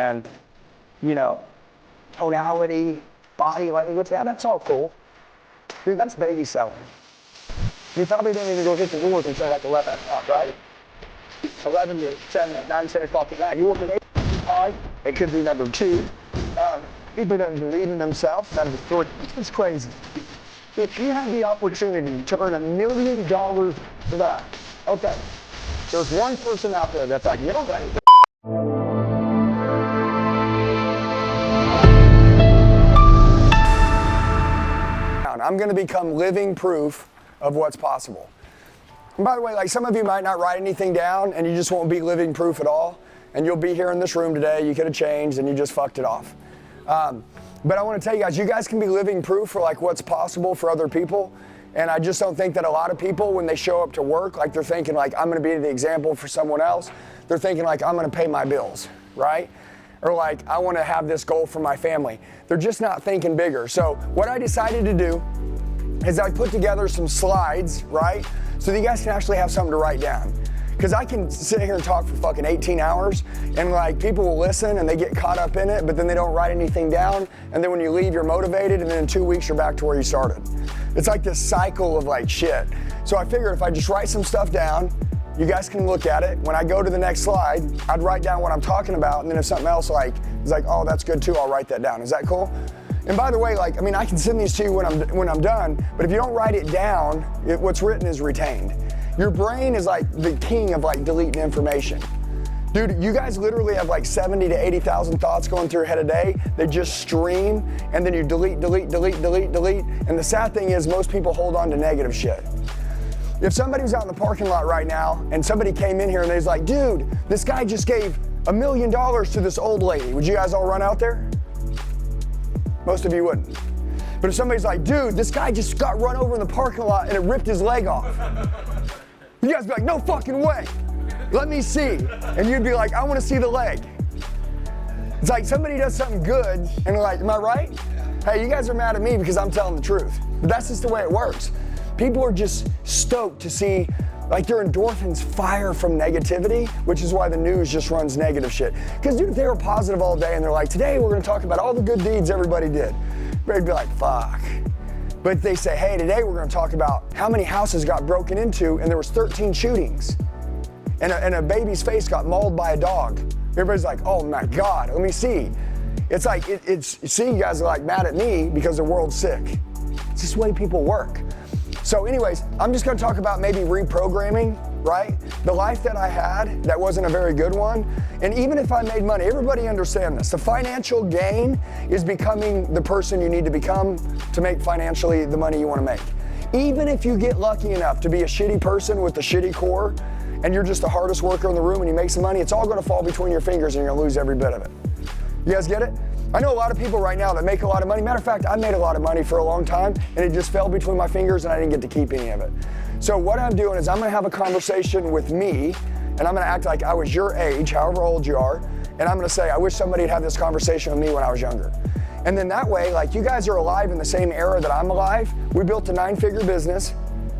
and, tonality, body language, yeah, that's all cool. Dude, that's baby selling. You probably don't even go hit the doors until like 11 o'clock, right? 11 to 7, 9, 10 o'clock at night. You work at 8 o'clock, it could be number 2. People don't believe in themselves. It's crazy. If you have the opportunity to earn $1 million for that, okay, there's one person out there that's like, I'm going to become living proof of what's possible. And by the way, like some of you might not write anything down and you just won't be living proof at all. And you'll be here in this room today, you could have changed and you just fucked it off. But I want to tell you guys can be living proof for like what's possible for other people. And I just don't think that a lot of people, when they show up to work, like they're thinking like, I'm going to be the example for someone else. They're thinking like, I'm going to pay my bills, right? Or like, I want to have this goal for my family. They're just not thinking bigger. So what I decided to do is I put together some slides, right? So that you guys can actually have something to write down. Because I can sit here and talk for fucking 18 hours and like people will listen and they get caught up in it, but then they don't write anything down. And then when you leave, you're motivated. And then in 2 weeks, you're back to where you started. It's like this cycle of like shit. So I figured if I just write some stuff down, you guys can look at it. When I go to the next slide, I'd write down what I'm talking about. And then if something else is like, oh, that's good too, I'll write that down. Is that cool? And by the way, I can send these to you when I'm done, but if you don't write it down, what's written is retained. Your brain is like the king of like deleting information. Dude, you guys literally have like 70 to 80,000 thoughts going through your head a day. They just stream, and then you delete. And the sad thing is most people hold on to negative shit. If somebody was out in the parking lot right now and somebody came in here and they was like, dude, this guy just gave $1 million to this old lady, would you guys all run out there? Most of you wouldn't. But if somebody's like, dude, this guy just got run over in the parking lot and it ripped his leg off. You guys be like, no fucking way. Let me see. And you'd be like, I want to see the leg. It's like somebody does something good and they're like, am I right? Hey, you guys are mad at me because I'm telling the truth. But that's just the way it works. People are just stoked to see like their endorphins fire from negativity, which is why the news just runs negative shit. Because dude, if they were positive all day and they're like, today we're going to talk about all the good deeds everybody did, they'd be like, fuck. But they say, hey, today we're going to talk about how many houses got broken into and there was 13 shootings and a baby's face got mauled by a dog. Everybody's like, oh my God, let me see. It's like, see, you guys are like mad at me because the world's sick. It's just the way people work. So anyways, I'm just going to talk about maybe reprogramming, right? The life that I had that wasn't a very good one. And even if I made money, everybody understand this. The financial gain is becoming the person you need to become to make financially the money you want to make. Even if you get lucky enough to be a shitty person with a shitty core and you're just the hardest worker in the room and you make some money, it's all going to fall between your fingers and you're going to lose every bit of it. You guys get it? I know a lot of people right now that make a lot of money. Matter of fact, I made a lot of money for a long time and it just fell between my fingers and I didn't get to keep any of it. So what I'm doing is I'm going to have a conversation with me and I'm going to act like I was your age, however old you are, and I'm going to say, I wish somebody had had this conversation with me when I was younger. And then that way, like you guys are alive in the same era that I'm alive. We built a 9-figure business.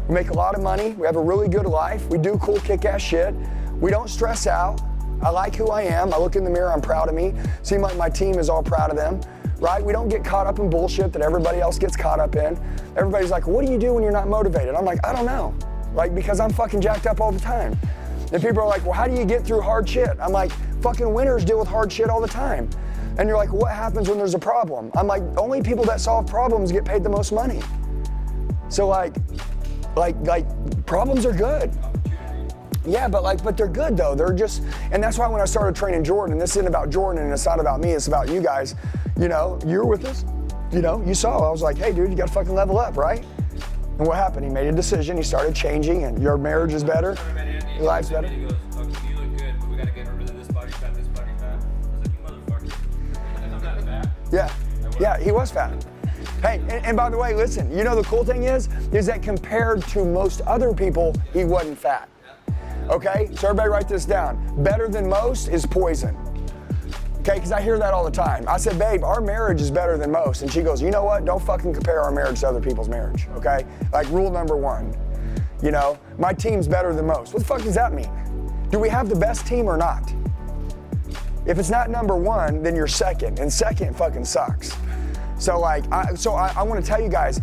We make a lot of money. We have a really good life. We do cool kick-ass shit. We don't stress out. I like who I am. I look in the mirror, I'm proud of me. Seem like my team is all proud of them, right? We don't get caught up in bullshit that everybody else gets caught up in. Everybody's like, what do you do when you're not motivated? I'm like, I don't know. Like, because I'm fucking jacked up all the time. And people are like, well, how do you get through hard shit? I'm like, fucking winners deal with hard shit all the time. And you're like, what happens when there's a problem? I'm like, only people that solve problems get paid the most money. So like problems are good. Yeah, but they're good though. They're just, and that's why when I started training Jordan, and this isn't about Jordan and it's not about me, it's about you guys. You know, you're with us. You know, you saw, I was like, hey dude, you gotta fucking level up, right? And what happened? He made a decision, he started changing, and your marriage is better, your life's better. He goes, okay, you look good, but we gotta get rid of this body fat, this body fat. I was like, you motherfucker. I'm not fat. Yeah, he was fat. Hey, and by the way, listen, you know the cool thing is that compared to most other people, he wasn't fat. Okay, so everybody write this down. Better than most is poison. Okay, because I hear that all the time. I said, babe, our marriage is better than most. And she goes, you know what? Don't fucking compare our marriage to other people's marriage, okay? Like rule number 1, you know, my team's better than most. What the fuck does that mean? Do we have the best team or not? If it's not number one, then you're second, and second fucking sucks. So like, I want to tell you guys,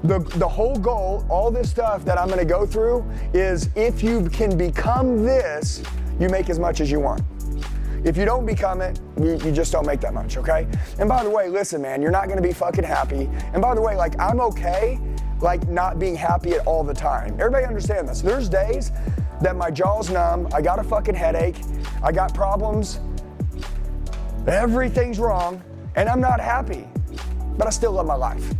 the whole goal, all this stuff that I'm going to go through is if you can become this, you make as much as you want. If you don't become it, you just don't make that much, okay? And by the way, listen, man, you're not going to be fucking happy. And by the way, like, I'm okay, like, not being happy at all the time. Everybody understand this. There's days that my jaw's numb, I got a fucking headache, I got problems, everything's wrong, and I'm not happy, but I still love my life.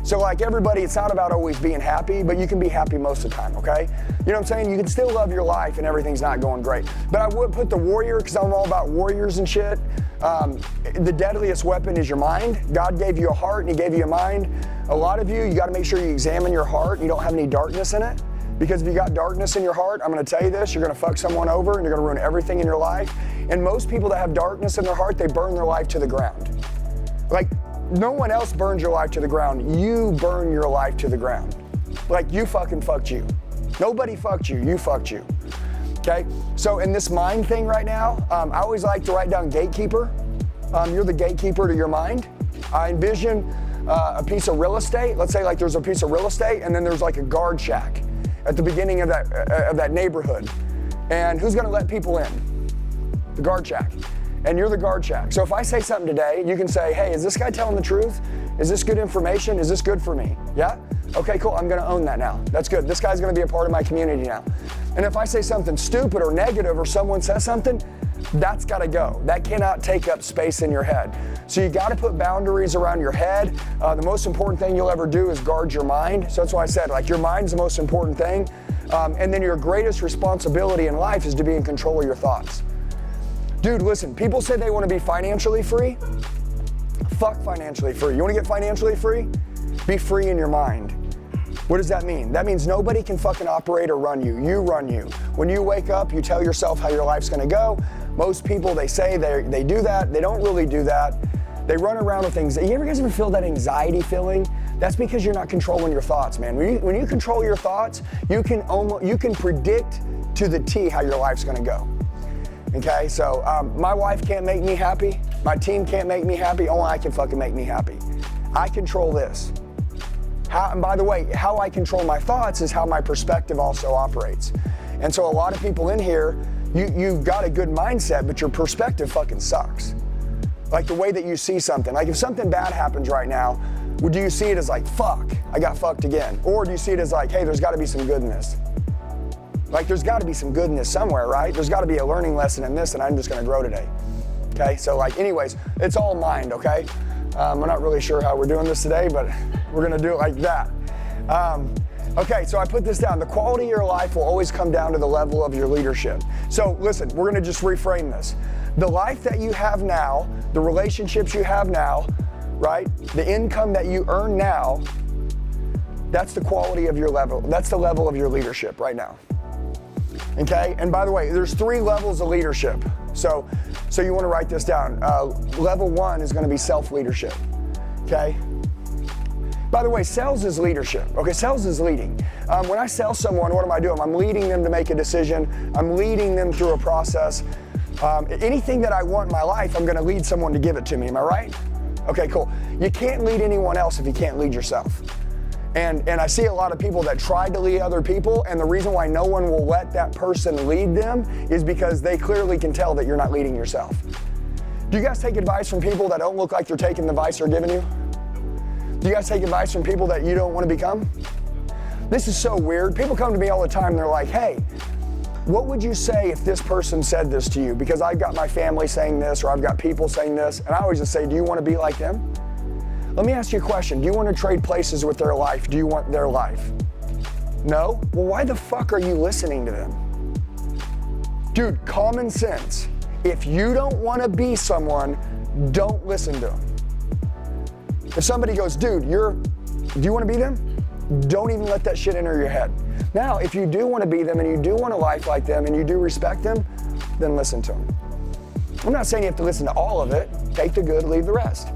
So like everybody, it's not about always being happy, but you can be happy most of the time, okay? You know what I'm saying? You can still love your life and everything's not going great. But I would put the warrior, because I'm all about warriors and shit. The deadliest weapon is your mind. God gave you a heart and he gave you a mind. A lot of you gotta make sure you examine your heart and you don't have any darkness in it. Because if you got darkness in your heart, I'm gonna tell you this, you're gonna fuck someone over and you're gonna ruin everything in your life. And most people that have darkness in their heart, they burn their life to the ground. Like, no one else burns your life to the ground. You burn your life to the ground. Like, you fucking fucked you. Nobody fucked you, you fucked you. Okay? So in this mind thing right now, I always like to write down gatekeeper. You're the gatekeeper to your mind. I envision a piece of real estate. Let's say like there's a piece of real estate and then there's like a guard shack at the beginning of that neighborhood. And who's gonna let people in? The guard shack. And you're the guard shack. So if I say something today, you can say, hey, is this guy telling the truth? Is this good information? Is this good for me? Yeah? Okay, cool, I'm gonna own that now. That's good. This guy's gonna be a part of my community now. And if I say something stupid or negative or someone says something, that's gotta go. That cannot take up space in your head. So you gotta put boundaries around your head. The most important thing you'll ever do is guard your mind. So that's why I said, like, your mind's the most important thing. And then your greatest responsibility in life is to be in control of your thoughts. Dude, listen, people say they want to be financially free. Fuck financially free. You want to get financially free? Be free in your mind. What does that mean? That means nobody can fucking operate or run you. You run you. When you wake up, you tell yourself how your life's going to go. Most people, they say they do that. They don't really do that. They run around with things. You guys ever feel that anxiety feeling? That's because you're not controlling your thoughts, man. When you control your thoughts, you can predict to the T how your life's going to go. Okay, so my wife can't make me happy. My team can't make me happy. Only I can fucking make me happy. I control this. And by the way, how I control my thoughts is how my perspective also operates. And so a lot of people in here, you've got a good mindset, but your perspective fucking sucks. Like the way that you see something. Like if something bad happens right now, do you see it as like, fuck, I got fucked again? Or do you see it as like, hey, there's gotta be some good in this? Like there's gotta be some good in this somewhere, right? There's gotta be a learning lesson in this and I'm just gonna grow today. Okay, so like anyways, it's all mind, okay? We're not really sure how we're doing this today, but we're gonna do it like that. Okay, so I put this down. The quality of your life will always come down to the level of your leadership. So listen, we're gonna just reframe this. The life that you have now, the relationships you have now, right? The income that you earn now, that's the quality of your level. That's the level of your leadership right now. Okay, and by the way, there's 3 levels of leadership. So you wanna write this down. Level 1 is gonna be self-leadership, okay? By the way, sales is leadership, okay? Sales is leading. When I sell someone, what am I doing? I'm leading them to make a decision. I'm leading them through a process. Anything that I want in my life, I'm gonna lead someone to give it to me, am I right? Okay, cool. You can't lead anyone else if you can't lead yourself. And I see a lot of people that try to lead other people, and the reason why no one will let that person lead them is because they clearly can tell that you're not leading yourself. Do you guys take advice from people that don't look like they're taking the advice they're giving you? Do you guys take advice from people that you don't want to become? This is so weird. People come to me all the time, they're like, hey, what would you say if this person said this to you? Because I've got my family saying this, or I've got people saying this, and I always just say, do you want to be like them? Let me ask you a question. Do you want to trade places with their life? Do you want their life? No? Well, why the fuck are you listening to them? Dude, common sense. If you don't want to be someone, don't listen to them. If somebody goes, dude, do you want to be them? Don't even let that shit enter your head. Now, if you do want to be them and you do want a life like them and you do respect them, then listen to them. I'm not saying you have to listen to all of it. Take the good, leave the rest.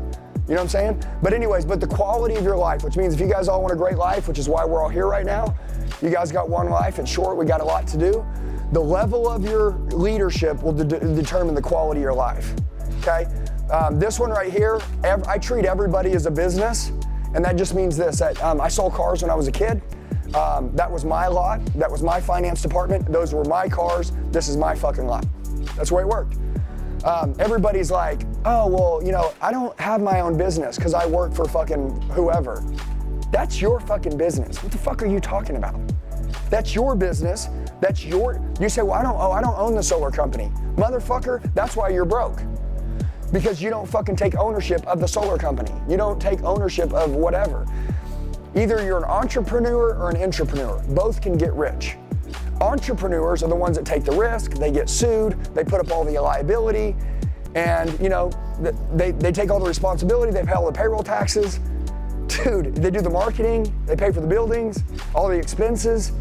You know what I'm saying? But anyways, but the quality of your life, which means if you guys all want a great life, which is why we're all here right now, you guys got one life, it's short, we got a lot to do. The level of your leadership will determine the quality of your life, okay? This one right here, I treat everybody as a business, and that just means this, that I sold cars when I was a kid. That was my lot, that was my finance department, those were my cars, this is my fucking lot. That's the way it worked. Everybody's like, oh, well, you know, I don't have my own business because I work for fucking whoever. That's your fucking business. What the fuck are you talking about? That's your business. You say, well, I don't own the solar company. Motherfucker, that's why you're broke. Because you don't fucking take ownership of the solar company. You don't take ownership of whatever. Either you're an entrepreneur or an intrapreneur. Both can get rich. Entrepreneurs are the ones that take the risk, they get sued, they put up all the liability, and you know, they take all the responsibility, they pay all the payroll taxes. Dude, they do the marketing, they pay for the buildings, all the expenses.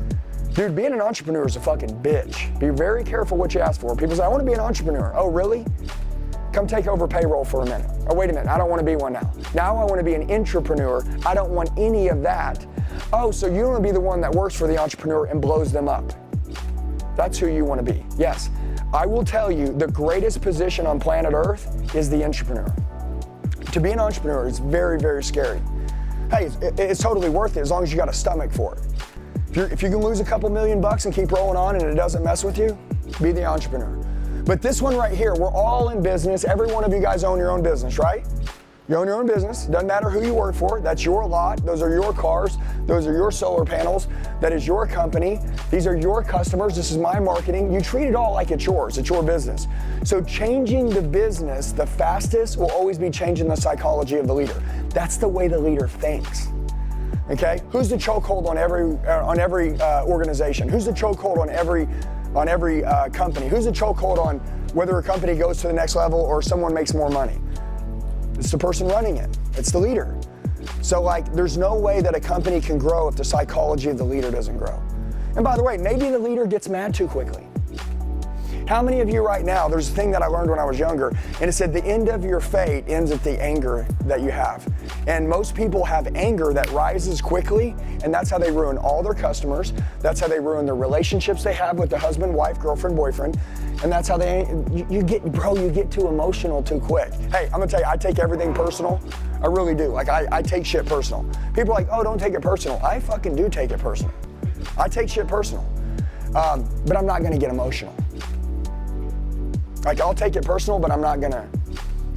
Dude, being an entrepreneur is a fucking bitch. Be very careful what you ask for. People say, I want to be an entrepreneur. Oh, really? Come take over payroll for a minute. Oh, wait a minute, I don't want to be one now. Now I want to be an intrapreneur. I don't want any of that. Oh, so you want to be the one that works for the entrepreneur and blows them up. That's who you want to be. Yes, I will tell you the greatest position on planet Earth is the intrapreneur. To be an entrepreneur is very, very scary. Hey, it's totally worth it as long as you got a stomach for it. If you can lose a couple $1 million and keep rolling on and it doesn't mess with you, be the entrepreneur. But this one right here, we're all in business. Every one of you guys own your own business, right? You own your own business. Doesn't matter who you work for. That's your lot. Those are your cars. Those are your solar panels. That is your company. These are your customers. This is my marketing. You treat it all like it's yours. It's your business. So changing the business the fastest will always be changing the psychology of the leader. That's the way the leader thinks. Okay? Who's the chokehold on every organization? Who's the chokehold on every company? Who's the chokehold on whether a company goes to the next level or someone makes more money? It's the person running it. It's the leader. So like, there's no way that a company can grow if the psychology of the leader doesn't grow. And by the way, maybe the leader gets mad too quickly. How many of you right now, there's a thing that I learned when I was younger, and it said the end of your fate ends at the anger that you have. And most people have anger that rises quickly, and that's how they ruin all their customers. That's how they ruin the relationships they have with the husband, wife, girlfriend, boyfriend. And that's how you get too emotional too quick. Hey, I'm gonna tell you, I take everything personal. I really do. Like, I take shit personal. People are like, oh, don't take it personal. I fucking do take it personal. I take shit personal. But I'm not gonna get emotional. Like, I'll take it personal, but I'm not gonna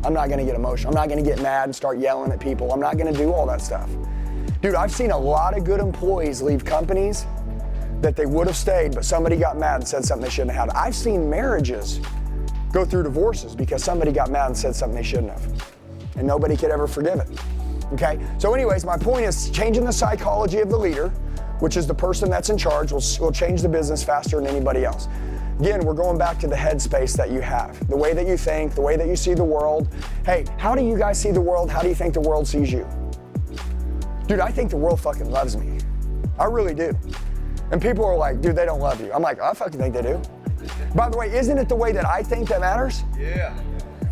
get emotional. I'm not gonna get mad and start yelling at people. I'm not gonna do all that stuff. Dude, I've seen a lot of good employees leave companies that they would have stayed, but somebody got mad and said something they shouldn't have. I've seen marriages go through divorces because somebody got mad and said something they shouldn't have. And nobody could ever forgive it. Okay? So anyways, my point is changing the psychology of the leader, which is the person that's in charge, will change the business faster than anybody else. Again, we're going back to the headspace that you have, the way that you think, the way that you see the world. Hey, how do you guys see the world? How do you think the world sees you? Dude, I think the world fucking loves me. I really do. And people are like, dude, they don't love you. I'm like, I fucking think they do. By the way, isn't it the way that I think that matters? Yeah.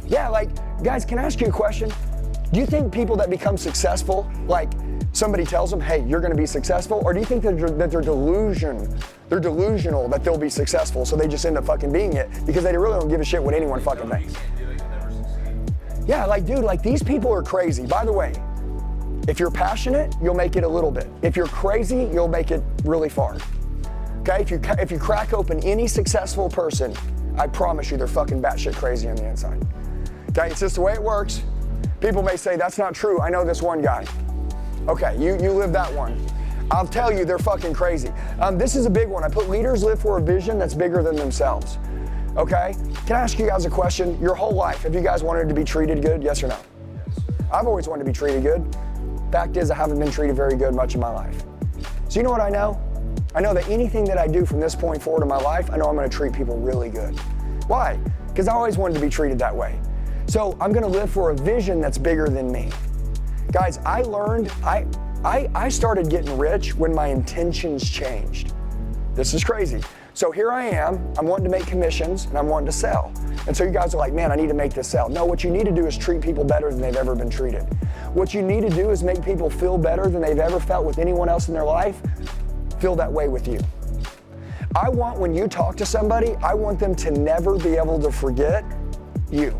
Yeah, like, guys, can I ask you a question? Do you think people that become successful, like somebody tells them, hey, you're gonna be successful? Or do you think that they're delusional that they'll be successful, so they just end up fucking being it because they really don't give a shit what anyone fucking thinks? Yeah, like, dude, like, these people are crazy. By the way, if you're passionate, you'll make it a little bit. If you're crazy, you'll make it really far. Okay, if you crack open any successful person, I promise you they're fucking batshit crazy on the inside. Okay, it's just the way it works. People may say, that's not true. I know this one guy. Okay, you live that one. I'll tell you, they're fucking crazy. This is a big one. I put leaders live for a vision that's bigger than themselves. Okay? Can I ask you guys a question? Your whole life, have you guys wanted to be treated good? Yes or no? Yes. I've always wanted to be treated good. Fact is, I haven't been treated very good much of my life. So you know what I know? I know that anything that I do from this point forward in my life, I know I'm gonna treat people really good. Why? Because I always wanted to be treated that way. So I'm gonna live for a vision that's bigger than me. Guys, I learned, I started getting rich when my intentions changed. This is crazy. So here I am, I'm wanting to make commissions and I'm wanting to sell. And so you guys are like, man, I need to make this sell. No, what you need to do is treat people better than they've ever been treated. What you need to do is make people feel better than they've ever felt with anyone else in their life. Feel that way with you. I want when you talk to somebody, I want them to never be able to forget you.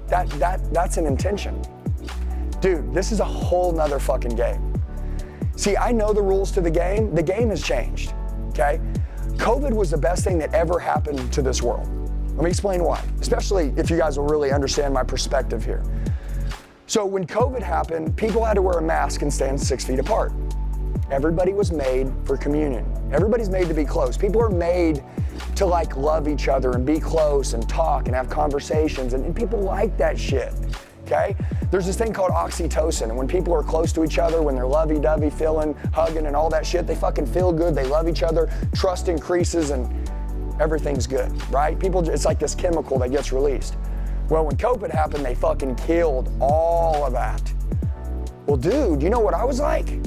That's an intention. Dude, this is a whole nother fucking game. See, I know the rules to the game. The game has changed, okay? COVID was the best thing that ever happened to this world. Let me explain why, especially if you guys will really understand my perspective here. So when COVID happened, people had to wear a mask and stand 6 feet apart. Everybody was made for communion. Everybody's made to be close. People are made to like love each other and be close and talk and have conversations, and people like that shit, okay? There's this thing called oxytocin, and when people are close to each other, when they're lovey-dovey, feeling, hugging and all that shit, they fucking feel good, they love each other, trust increases, and everything's good, right? People, it's like this chemical that gets released. Well, when COVID happened, they fucking killed all of that. Well, dude, you know what I was like?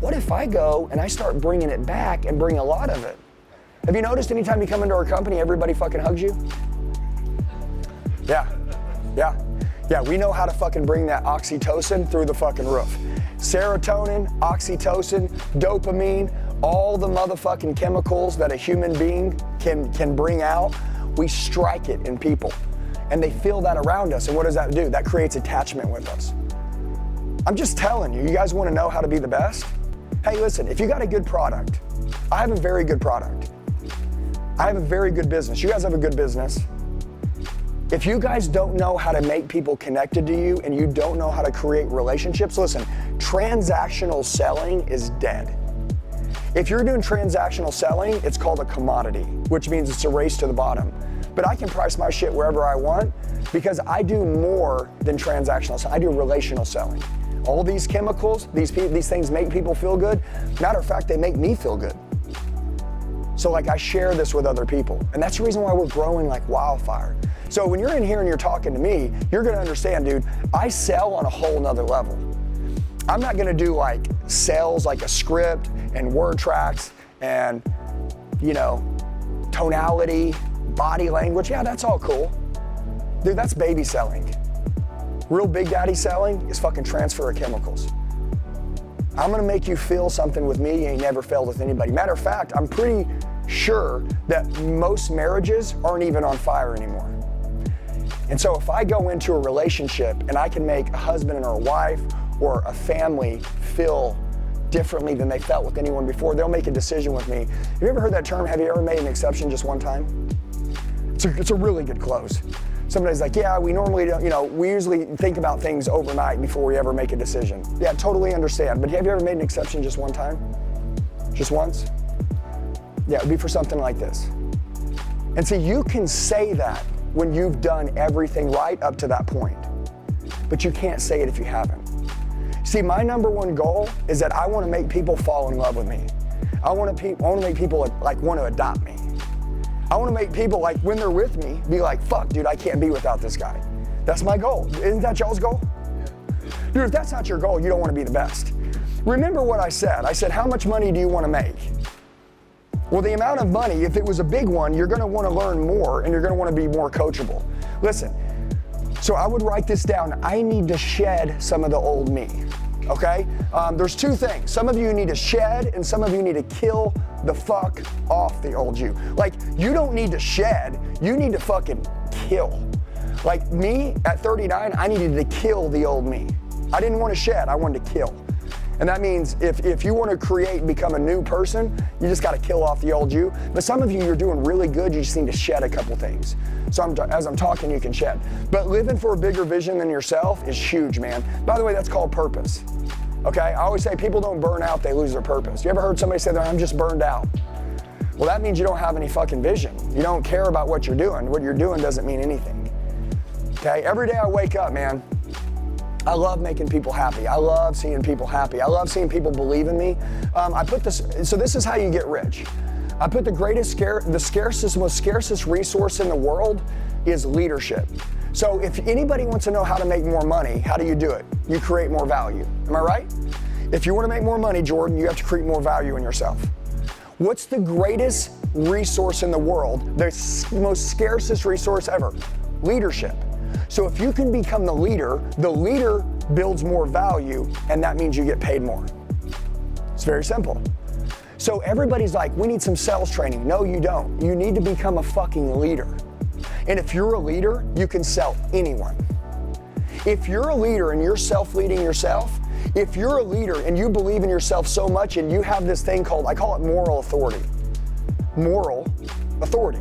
What if I go and I start bringing it back and bring a lot of it? Have you noticed anytime you come into our company, everybody fucking hugs you? Yeah, we know how to fucking bring that oxytocin through the fucking roof. Serotonin, oxytocin, dopamine, all the motherfucking chemicals that a human being can bring out, we strike it in people. And they feel that around us, and what does that do? That creates attachment with us. I'm just telling you, you guys wanna know how to be the best? Hey, listen, if you got a good product, I have a very good product. I have a very good business. You guys have a good business. If you guys don't know how to make people connected to you and you don't know how to create relationships, listen, transactional selling is dead. If you're doing transactional selling, it's called a commodity, which means it's a race to the bottom. But I can price my shit wherever I want because I do more than transactional selling. I do relational selling. All these chemicals, these things make people feel good. Matter of fact, they make me feel good. So like I share this with other people. And that's the reason why we're growing like wildfire. So when you're in here and you're talking to me, you're gonna understand, dude, I sell on a whole nother level. I'm not gonna do like sales like a script and word tracks and, you know, tonality, body language. Yeah, that's all cool. Dude, that's baby selling. Real big daddy selling is fucking transfer of chemicals. I'm gonna make you feel something with me you ain't never felt with anybody. Matter of fact, I'm pretty sure that most marriages aren't even on fire anymore. And so if I go into a relationship and I can make a husband or a wife or a family feel differently than they felt with anyone before, they'll make a decision with me. Have you ever heard that term, have you ever made an exception just one time? It's a really good close. Somebody's like, yeah, we normally don't, you know, we usually think about things overnight before we ever make a decision. Yeah, totally understand. But have you ever made an exception just one time? Just once? Yeah, it would be for something like this. And see, you can say that when you've done everything right up to that point, but you can't say it if you haven't. See, my number one goal is that I want to make people fall in love with me. I want to make people like want to adopt me. I want to make people like when they're with me be like, fuck, dude, I can't be without this guy. That's my goal. Isn't that y'all's goal? Dude, if that's not your goal, you don't want to be the best. Remember what I said. I said, how much money do you want to make? Well, the amount of money, if it was a big one, you're going to want to learn more and you're going to want to be more coachable. Listen, so I would write this down. I need to shed some of the old me, okay? There's two things. Some of you need to shed and some of you need to kill the fuck off the old you. Like, you don't need to shed, you need to fucking kill. Like me, at 39, I needed to kill the old me. I didn't want to shed, I wanted to kill. And that means if you want to create and become a new person, you just got to kill off the old you. But some of you, you're doing really good, you just need to shed a couple things. So as I'm talking, you can shed. But living for a bigger vision than yourself is huge, man. By the way, that's called purpose. Okay, I always say people don't burn out, they lose their purpose. You ever heard somebody say that, I'm just burned out? Well, that means you don't have any fucking vision. You don't care about what you're doing. What you're doing doesn't mean anything. Okay, every day I wake up, man, I love making people happy. I love seeing people happy. I love seeing people believe in me. So this is how you get rich. I put the most scarcest resource in the world is leadership. So if anybody wants to know how to make more money, how do you do it? You create more value. Am I right? If you want to make more money, Jordan, you have to create more value in yourself. What's the greatest resource in the world? The most scarcest resource ever? Leadership. So if you can become the leader builds more value, and that means you get paid more. It's very simple. So everybody's like, we need some sales training. No, you don't. You need to become a fucking leader. And if you're a leader, you can sell anyone. If you're a leader and you're self-leading yourself, if you're a leader and you believe in yourself so much and you have this thing called, I call it moral authority. Moral authority.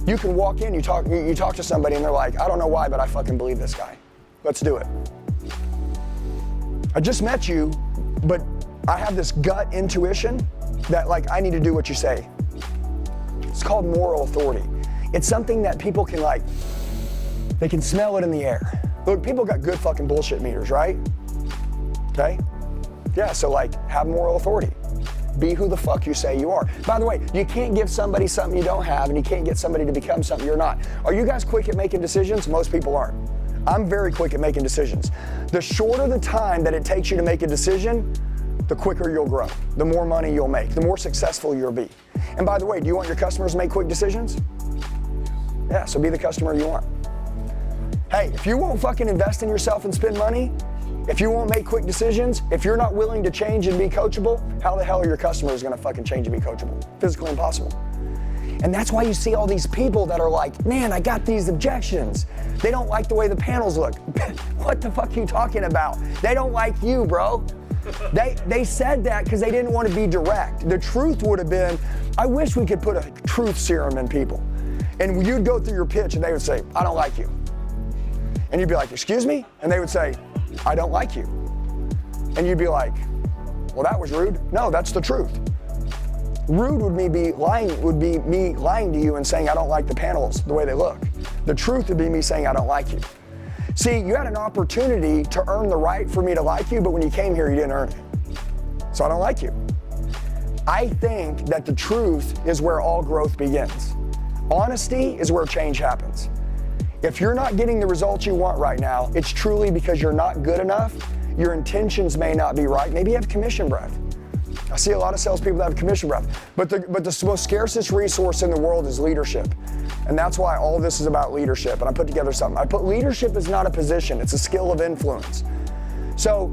You can walk in, you talk to somebody and they're like, I don't know why, but I fucking believe this guy. Let's do it. I just met you, but I have this gut intuition that like I need to do what you say. It's called moral authority. It's something that people can like, they can smell it in the air. Look, people got good fucking bullshit meters, right? Okay? Yeah, so like have moral authority. Be who the fuck you say you are. By the way, you can't give somebody something you don't have and you can't get somebody to become something you're not. Are you guys quick at making decisions? Most people aren't. I'm very quick at making decisions. The shorter the time that it takes you to make a decision, the quicker you'll grow, the more money you'll make, the more successful you'll be. And by the way, do you want your customers to make quick decisions? Yeah, so be the customer you want. Hey, if you won't fucking invest in yourself and spend money, if you won't make quick decisions, if you're not willing to change and be coachable, how the hell are your customers gonna fucking change and be coachable? Physically impossible. And that's why you see all these people that are like, man, I got these objections. They don't like the way the panels look. What the fuck are you talking about? They don't like you, bro. They said that because they didn't want to be direct. The truth would have been, I wish we could put a truth serum in people. And you'd go through your pitch and they would say, I don't like you. And you'd be like, excuse me? And they would say, I don't like you. And you'd be like, well, that was rude. No, that's the truth. Rude would be me lying to you and saying I don't like the panels the way they look. The truth would be me saying I don't like you. See, you had an opportunity to earn the right for me to like you, but when you came here, you didn't earn it. So I don't like you. I think that the truth is where all growth begins. Honesty is where change happens. If you're not getting the results you want right now, it's truly because you're not good enough. Your intentions may not be right. Maybe you have commission breath. I see a lot of salespeople that have commission breath. But the most scarcest resource in the world is leadership. And that's why all of this is about leadership. And I put together something. I put leadership is not a position, it's a skill of influence. So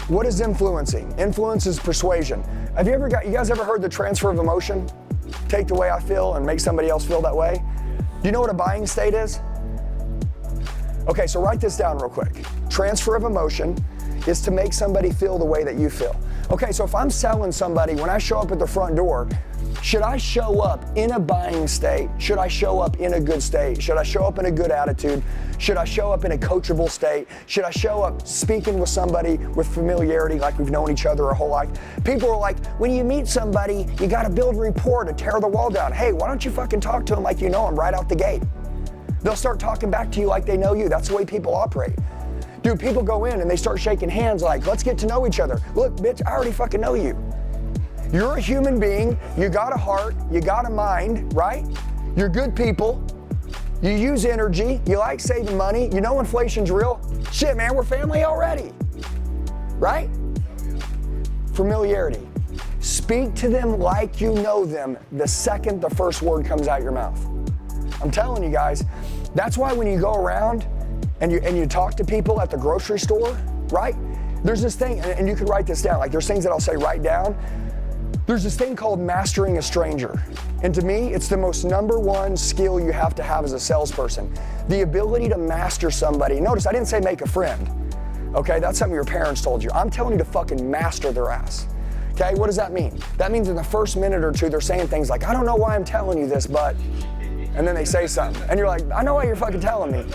what is influencing? Influence is persuasion. You guys ever heard the transfer of emotion? Take the way I feel and make somebody else feel that way? Do you know what a buying state is? Okay, so write this down real quick. Transfer of emotion is to make somebody feel the way that you feel. Okay, so if I'm selling somebody, when I show up at the front door, should I show up in a buying state? Should I show up in a good state? Should I show up in a good attitude? Should I show up in a coachable state? Should I show up speaking with somebody with familiarity like we've known each other our whole life? People are like, when you meet somebody, you gotta build rapport to tear the wall down. Hey, why don't you fucking talk to them like you know them right out the gate? They'll start talking back to you like they know you. That's the way people operate. Dude, people go in and they start shaking hands like, let's get to know each other. Look, bitch, I already fucking know you. You're a human being, you got a heart, you got a mind, right? You're good people, you use energy, you like saving money, you know inflation's real. Shit, man, we're family already, right? Familiarity. Speak to them like you know them the second the first word comes out your mouth. I'm telling you guys, that's why when you go around and you talk to people at the grocery store, right? There's this thing, and you can write this down, like there's things that I'll say write down. There's this thing called mastering a stranger. And to me, it's the most #1 skill you have to have as a salesperson. The ability to master somebody. Notice I didn't say make a friend, okay? That's something your parents told you. I'm telling you to fucking master their ass, okay? What does that mean? That means in the first minute or two, they're saying things like, I don't know why I'm telling you this, but, and then they say something. And you're like, I know why you're fucking telling me.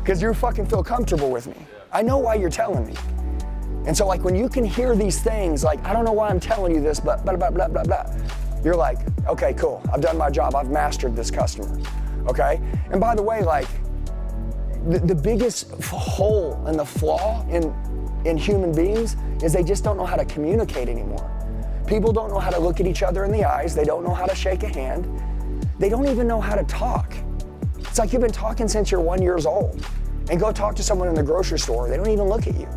Because you fucking feel comfortable with me. I know why you're telling me. And so like when you can hear these things, like, I don't know why I'm telling you this, but blah, blah, blah, blah, blah. You're like, okay, cool. I've done my job. I've mastered this customer, okay? And by the way, like, the biggest hole and the flaw in human beings is they just don't know how to communicate anymore. People don't know how to look at each other in the eyes. They don't know how to shake a hand. They don't even know how to talk. It's like you've been talking since you're 1 year old. And go talk to someone in the grocery store. They don't even look at you.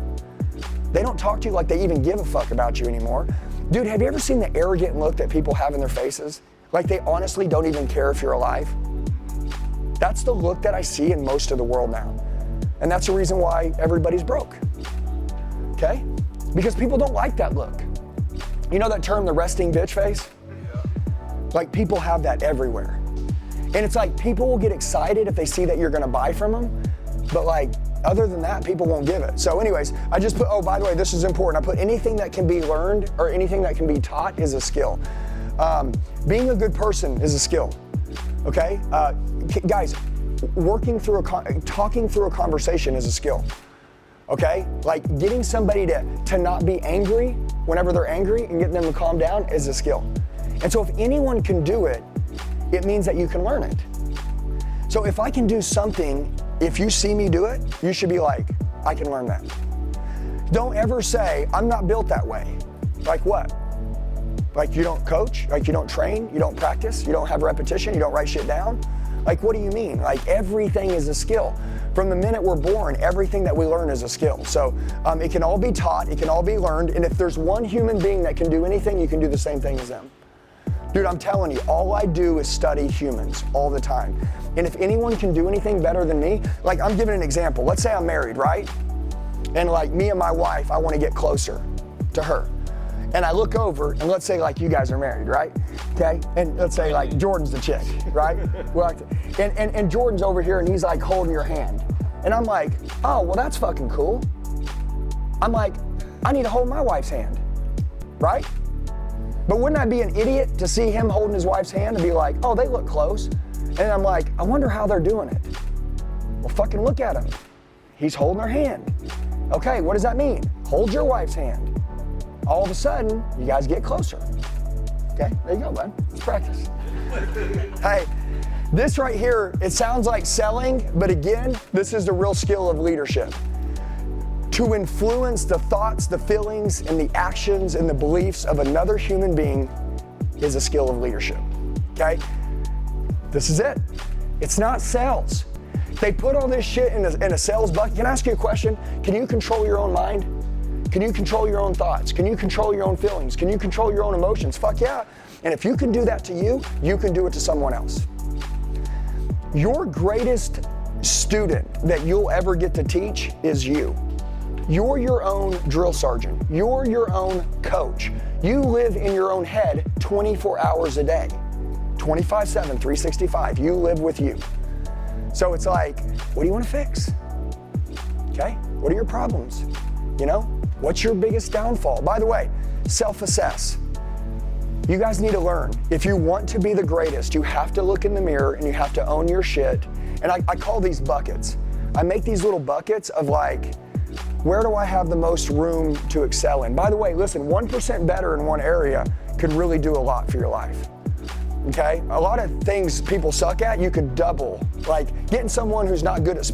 They don't talk to you like they even give a fuck about you anymore. Dude, have you ever seen the arrogant look that people have in their faces? Like they honestly don't even care if you're alive? That's the look that I see in most of the world now. And that's the reason why everybody's broke, okay? Because people don't like that look. You know that term, the resting bitch face? Like people have that everywhere. And it's like people will get excited if they see that you're gonna buy from them, but like other than that, people won't give it. So anyways, I just put, oh, by the way, this is important. I put anything that can be learned or anything that can be taught is a skill. Being a good person is a skill, okay? Guys, talking through a conversation is a skill, okay? Like getting somebody to not be angry whenever they're angry and getting them to calm down is a skill. And so if anyone can do it, it means that you can learn it. So if I can do something, if you see me do it, you should be like, I can learn that. Don't ever say, I'm not built that way. Like what? Like you don't coach, like you don't train, you don't practice, you don't have repetition, you don't write shit down? Like what do you mean? Like everything is a skill. From the minute we're born, everything that we learn is a skill. So it can all be taught, it can all be learned, and if there's one human being that can do anything, you can do the same thing as them. Dude, I'm telling you, all I do is study humans all the time. And if anyone can do anything better than me, like I'm giving an example. Let's say I'm married, right? And like me and my wife, I want to get closer to her. And I look over, and let's say like you guys are married, right? Okay? And let's say like Jordan's the chick, right? And Jordan's over here and he's like holding your hand. And I'm like, oh, well that's fucking cool. I'm like, I need to hold my wife's hand, right? But wouldn't I be an idiot to see him holding his wife's hand and be like, oh, they look close? And I'm like, I wonder how they're doing it. Well, fucking look at him. He's holding her hand. Okay, what does that mean? Hold your wife's hand. All of a sudden, you guys get closer. Okay, there you go, bud. Let's practice. Hey, this right here, it sounds like selling, but again, this is the real skill of leadership. To influence the thoughts, the feelings, and the actions and the beliefs of another human being is a skill of leadership, okay? This is it. It's not sales. They put all this shit in a sales bucket. Can I ask you a question? Can you control your own mind? Can you control your own thoughts? Can you control your own feelings? Can you control your own emotions? Fuck yeah. And if you can do that to you, you can do it to someone else. Your greatest student that you'll ever get to teach is you. You're your own drill sergeant. You're your own coach. You live in your own head 24 hours a day, 25/7, 365. You live with you. So it's like, what do you want to fix? Okay? What are your problems? You know? What's your biggest downfall? By the way, self-assess. You guys need to learn. If you want to be the greatest, you have to look in the mirror and you have to own your shit. And I call these buckets. I make these little buckets of like, where do I have the most room to excel in? By the way, listen, 1% better in one area could really do a lot for your life. Okay? A lot of things people suck at, you could double. Like getting someone who's not good at,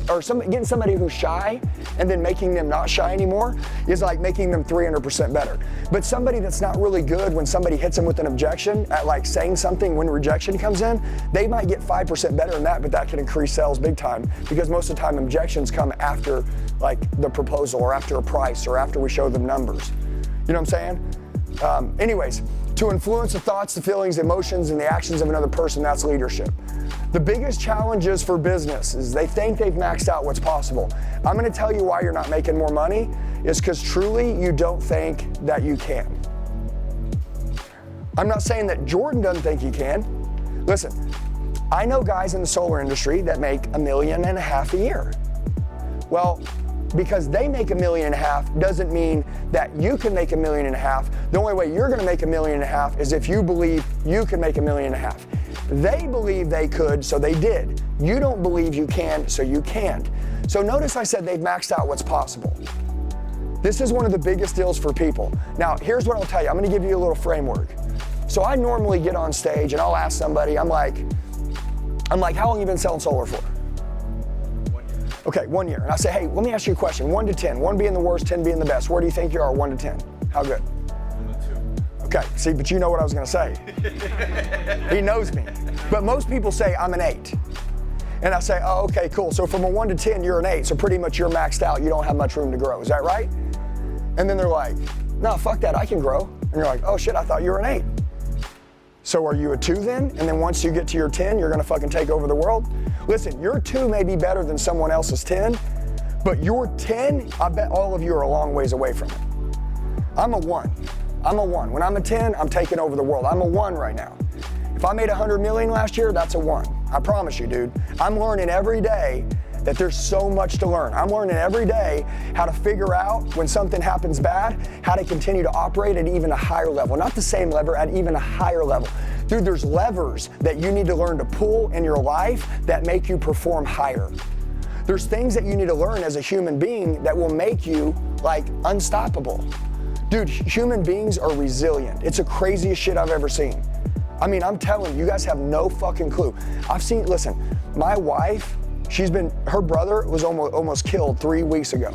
getting somebody who's shy and then making them not shy anymore is like making them 300% better. But somebody that's not really good, when somebody hits them with an objection at like saying something when rejection comes in, they might get 5% better than that, but that can increase sales big time because most of the time objections come after like the proposal or after a price or after we show them numbers. You know what I'm saying? Anyways, to influence the thoughts, the feelings, the emotions, and the actions of another person, that's leadership. The biggest challenges for business is they think they've maxed out what's possible. I'm gonna tell you why you're not making more money is because truly you don't think that you can. I'm not saying that Jordan doesn't think he can. Listen, I know guys in the solar industry that make $1.5 million a year. Well, because they make $1.5 million doesn't mean that you can make $1.5 million. The only way you're gonna make $1.5 million is if you believe you can make $1.5 million. They believe they could, so they did. You don't believe you can, so you can't. So notice I said they've maxed out what's possible. This is one of the biggest deals for people. Now, here's what I'll tell you. I'm gonna give you a little framework. So I normally get on stage and I'll ask somebody, I'm like, how long have you been selling solar for? 1 year. Okay, 1 year. And I say, hey, let me ask you a question. 1 to 10, 1 being the worst, 10 being the best. Where do you think you are, 1 to 10? How good? 1 to 2. Okay, see, but you know what I was gonna say. He knows me. But most people say I'm an 8. And I say, oh, okay, cool. So from a 1 to 10, you're an 8. So pretty much you're maxed out. You don't have much room to grow. Is that right? And then they're like, no, fuck that, I can grow. And you're like, oh shit, I thought you were an 8. So are you a 2 then? And then once you get to your 10, you're gonna fucking take over the world? Listen, your 2 may be better than someone else's 10, but your 10, I bet all of you are a long ways away from it. I'm a 1. I'm a 1. When I'm a 10, I'm taking over the world. I'm a 1 right now. If I made 100 million last year, that's a 1. I promise you, dude. I'm learning every day that there's so much to learn. I'm learning every day how to figure out when something happens bad, how to continue to operate at even a higher level. Not the same lever, at even a higher level. Dude, there's levers that you need to learn to pull in your life that make you perform higher. There's things that you need to learn as a human being that will make you like unstoppable. Dude, human beings are resilient. It's the craziest shit I've ever seen. I mean, I'm telling you, you guys have no fucking clue. Listen, my wife, her brother was almost killed 3 weeks ago.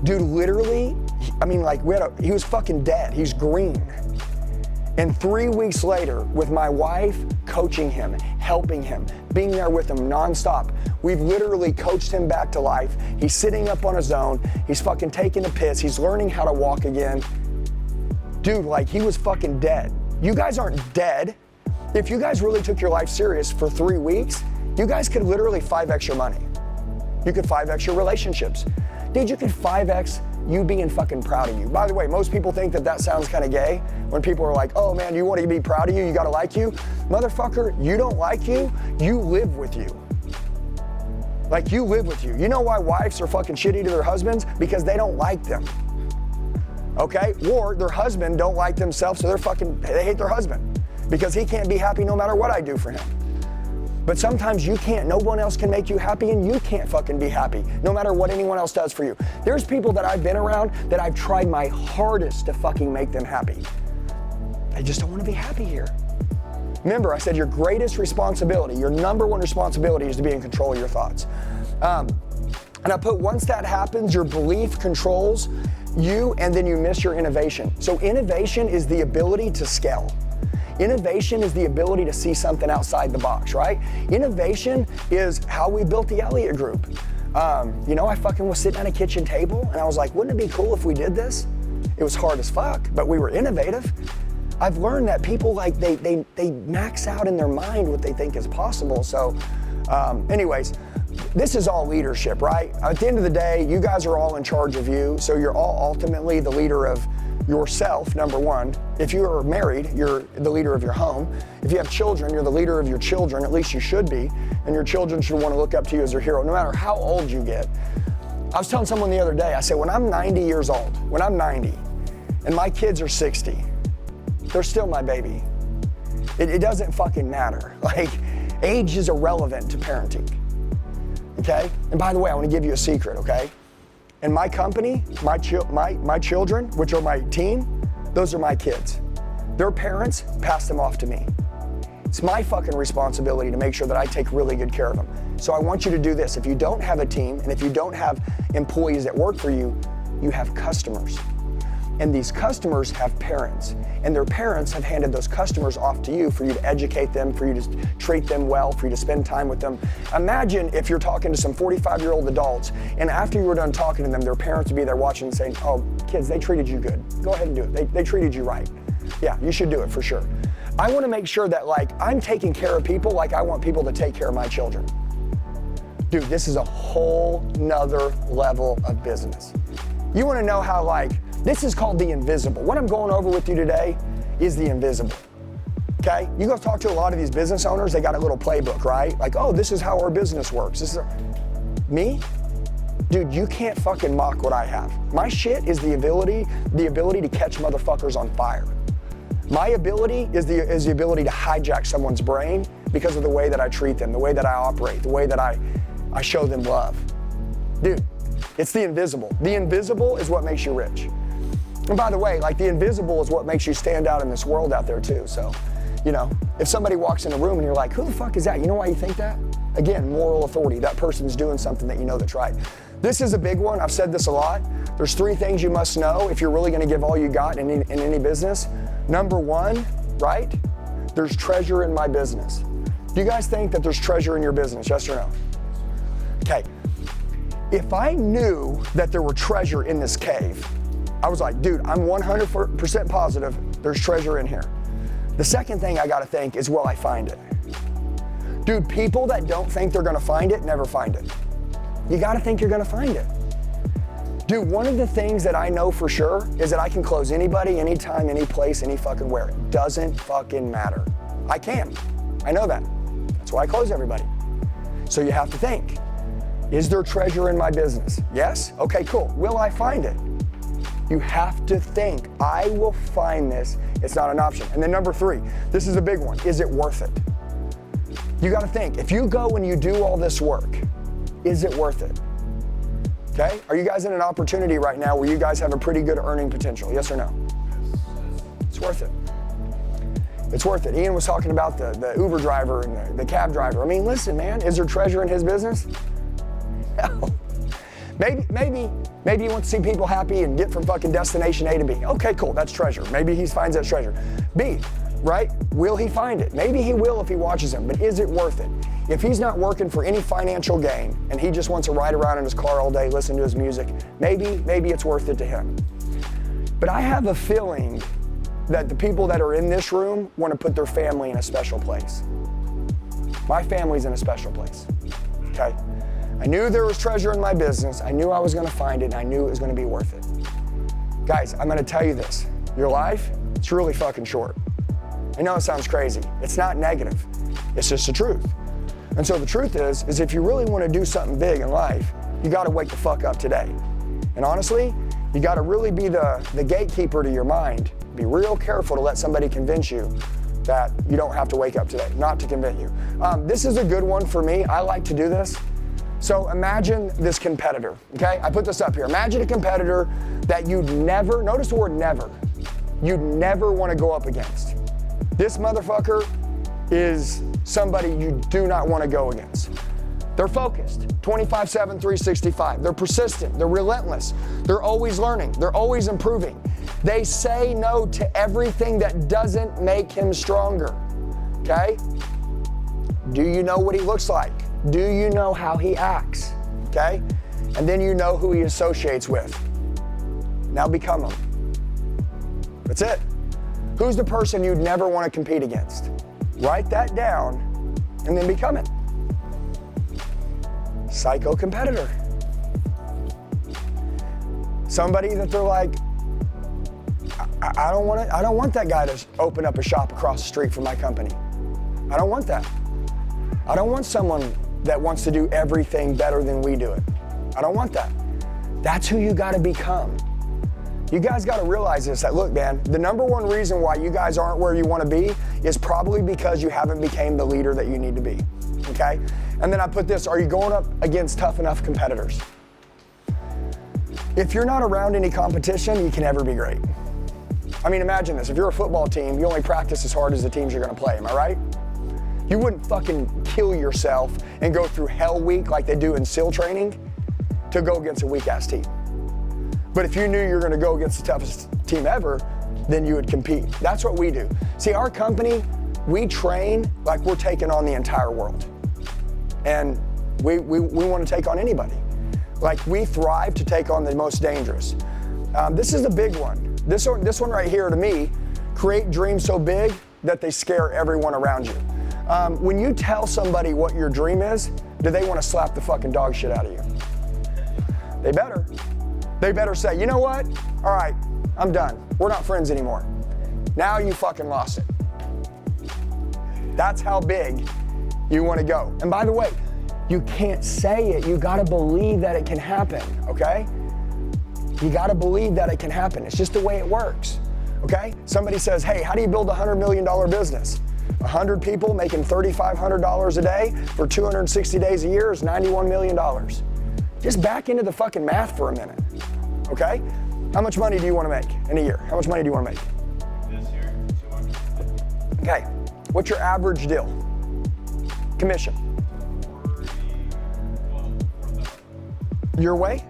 Dude, literally, I mean, like, he was fucking dead. He's green. And 3 weeks later, with my wife coaching him, helping him, being there with him nonstop, we've literally coached him back to life. He's sitting up on his own. He's fucking taking a piss. He's learning how to walk again. Dude, like, he was fucking dead. You guys aren't dead. If you guys really took your life serious for 3 weeks, you guys could literally 5x your money. You could 5x your relationships. Dude, you could 5x you being fucking proud of you. By the way, most people think that sounds kind of gay when people are like, oh man, you want to be proud of you, you gotta like you. Motherfucker, you don't like you, you live with you. Like, you live with you. You know why wives are fucking shitty to their husbands? Because they don't like them. Okay? Or their husband don't like themselves, so they hate their husband because he can't be happy no matter what I do for him. But sometimes you can't, no one else can make you happy, and you can't fucking be happy no matter what anyone else does for you. There's people that I've been around that I've tried my hardest to fucking make them happy. They just don't want to be happy here. Remember, I said your greatest responsibility, your number one responsibility is to be in control of your thoughts. And I put, once that happens, your belief controls you, and then you miss your innovation. So innovation is the ability to scale. Innovation is the ability to see something outside the box, right? Innovation is how we built the Elliott Group. I fucking was sitting at a kitchen table and I was like, wouldn't it be cool if we did this? It was hard as fuck, but we were innovative. I've learned that people, like, they max out in their mind what they think is possible. So anyways, this is all leadership, right? At the end of the day, you guys are all in charge of you. So you're all ultimately the leader of yourself, number one. If you are married, you're the leader of your home. If you have children, you're the leader of your children, at least you should be. And your children should want to look up to you as their hero, no matter how old you get. I was telling someone the other day, I said, when I'm 90 years old, when I'm 90, and my kids are 60, they're still my baby. It doesn't fucking matter. Like, age is irrelevant to parenting, okay? And by the way, I want to give you a secret, okay? In my company, my children, which are my team, those are my kids. Their parents passed them off to me. It's my fucking responsibility to make sure that I take really good care of them. So I want you to do this. If you don't have a team, and if you don't have employees that work for you, you have customers. And these customers have parents, and their parents have handed those customers off to you for you to educate them, for you to treat them well, for you to spend time with them. Imagine if you're talking to some 45-year-old adults, and after you were done talking to them, their parents would be there watching and saying, oh, kids, they treated you good. Go ahead and do it. They treated you right. Yeah, you should do it for sure. I want to make sure that, like, I'm taking care of people like I want people to take care of my children. Dude, this is a whole nother level of business. You want to know how, like, this is called the invisible. What I'm going over with you today is the invisible, okay? You go talk to a lot of these business owners, they got a little playbook, right? Like, oh, this is how our business works. Me? Dude, you can't fucking mock what I have. My shit is the ability to catch motherfuckers on fire. My ability is the ability to hijack someone's brain because of the way that I treat them, the way that I operate, the way that I show them love. Dude, it's the invisible. The invisible is what makes you rich. And by the way, like, the invisible is what makes you stand out in this world out there too. So, if somebody walks in a room and you're like, who the fuck is that? You know why you think that? Again, moral authority. That person's doing something that you know that's right. This is a big one. I've said this a lot. There's 3 things you must know if you're really going to give all you got in any business. Number 1, right? There's treasure in my business. Do you guys think that there's treasure in your business? Yes or no? Okay. If I knew that there were treasure in this cave, I was like, dude, I'm 100% positive there's treasure in here. The second thing I gotta think is, will I find it? Dude, people that don't think they're gonna find it never find it. You gotta think you're gonna find it. Dude, one of the things that I know for sure is that I can close anybody, anytime, any place, any fucking where. It doesn't fucking matter. I can. I know that. That's why I close everybody. So you have to think, is there treasure in my business? Yes? Okay, cool. Will I find it? You have to think, I will find this. It's not an option. And then number 3, this is a big one. Is it worth it? You gotta think, if you go and you do all this work, is it worth it? Okay? Are you guys in an opportunity right now where you guys have a pretty good earning potential? Yes or no? Yes. It's worth it. It's worth it. Ian was talking about the Uber driver and the cab driver. I mean, listen, man, is there treasure in his business? No. Maybe he wants to see people happy and get from fucking destination A to B. Okay, cool, that's treasure. Maybe he finds that treasure. B, right? Will he find it? Maybe he will if he watches him, but is it worth it? If he's not working for any financial gain and he just wants to ride around in his car all day, listen to his music, maybe it's worth it to him. But I have a feeling that the people that are in this room want to put their family in a special place. My family's in a special place, okay? I knew there was treasure in my business. I knew I was gonna find it, and I knew it was gonna be worth it. Guys, I'm gonna tell you this. Your life, it's really fucking short. I know it sounds crazy. It's not negative. It's just the truth. And so the truth is if you really wanna do something big in life, you gotta wake the fuck up today. And honestly, you gotta really be the gatekeeper to your mind. Be real careful to let somebody convince you that you don't have to wake up today, not to convince you. This is a good one for me. I like to do this. So imagine this competitor, okay? I put this up here. Imagine a competitor that you'd never, notice the word never, you'd never want to go up against. This motherfucker is somebody you do not want to go against. They're focused, 24/7, 365. They're persistent, they're relentless. They're always learning, they're always improving. They say no to everything that doesn't make him stronger, okay? Do you know what he looks like? Do you know how he acts, okay? And then you know who he associates with. Now become him. That's it. Who's the person you'd never want to compete against? Write that down and then become it. Psycho competitor. Somebody that they're like, I don't want that guy to open up a shop across the street from my company. I don't want that. I don't want someone that wants to do everything better than we do it. I don't want that. That's who you gotta become. You guys gotta realize this, that look, man, the number one reason why you guys aren't where you wanna be is probably because you haven't become the leader that you need to be, okay? And then I put this, are you going up against tough enough competitors? If you're not around any competition, you can never be great. I mean, imagine this, if you're a football team, you only practice as hard as the teams you're gonna play, am I right? You wouldn't fucking kill yourself and go through hell week like they do in SEAL training to go against a weak ass team. But if you knew you were gonna go against the toughest team ever, then you would compete. That's what we do. See, our company, we train like we're taking on the entire world. And we wanna take on anybody. Like we thrive to take on the most dangerous. This is a big one. This one right here to me, create dreams so big that they scare everyone around you. When you tell somebody what your dream is, do they want to slap the fucking dog shit out of you? They better. They better say, you know what? All right, I'm done. We're not friends anymore. Now you fucking lost it. That's how big you want to go. And by the way, you can't say it. You got to believe that it can happen, okay? You got to believe that it can happen. It's just the way it works, okay? Somebody says, hey, how do you build a $100 million business? 100 people making $3,500 a day for 260 days a year is $91 million. Just back into the fucking math for a minute, okay? How much money do you want to make in a year? How much money do you want to make? This year, 250. Okay, what's your average deal? Commission. 4,000. Your way?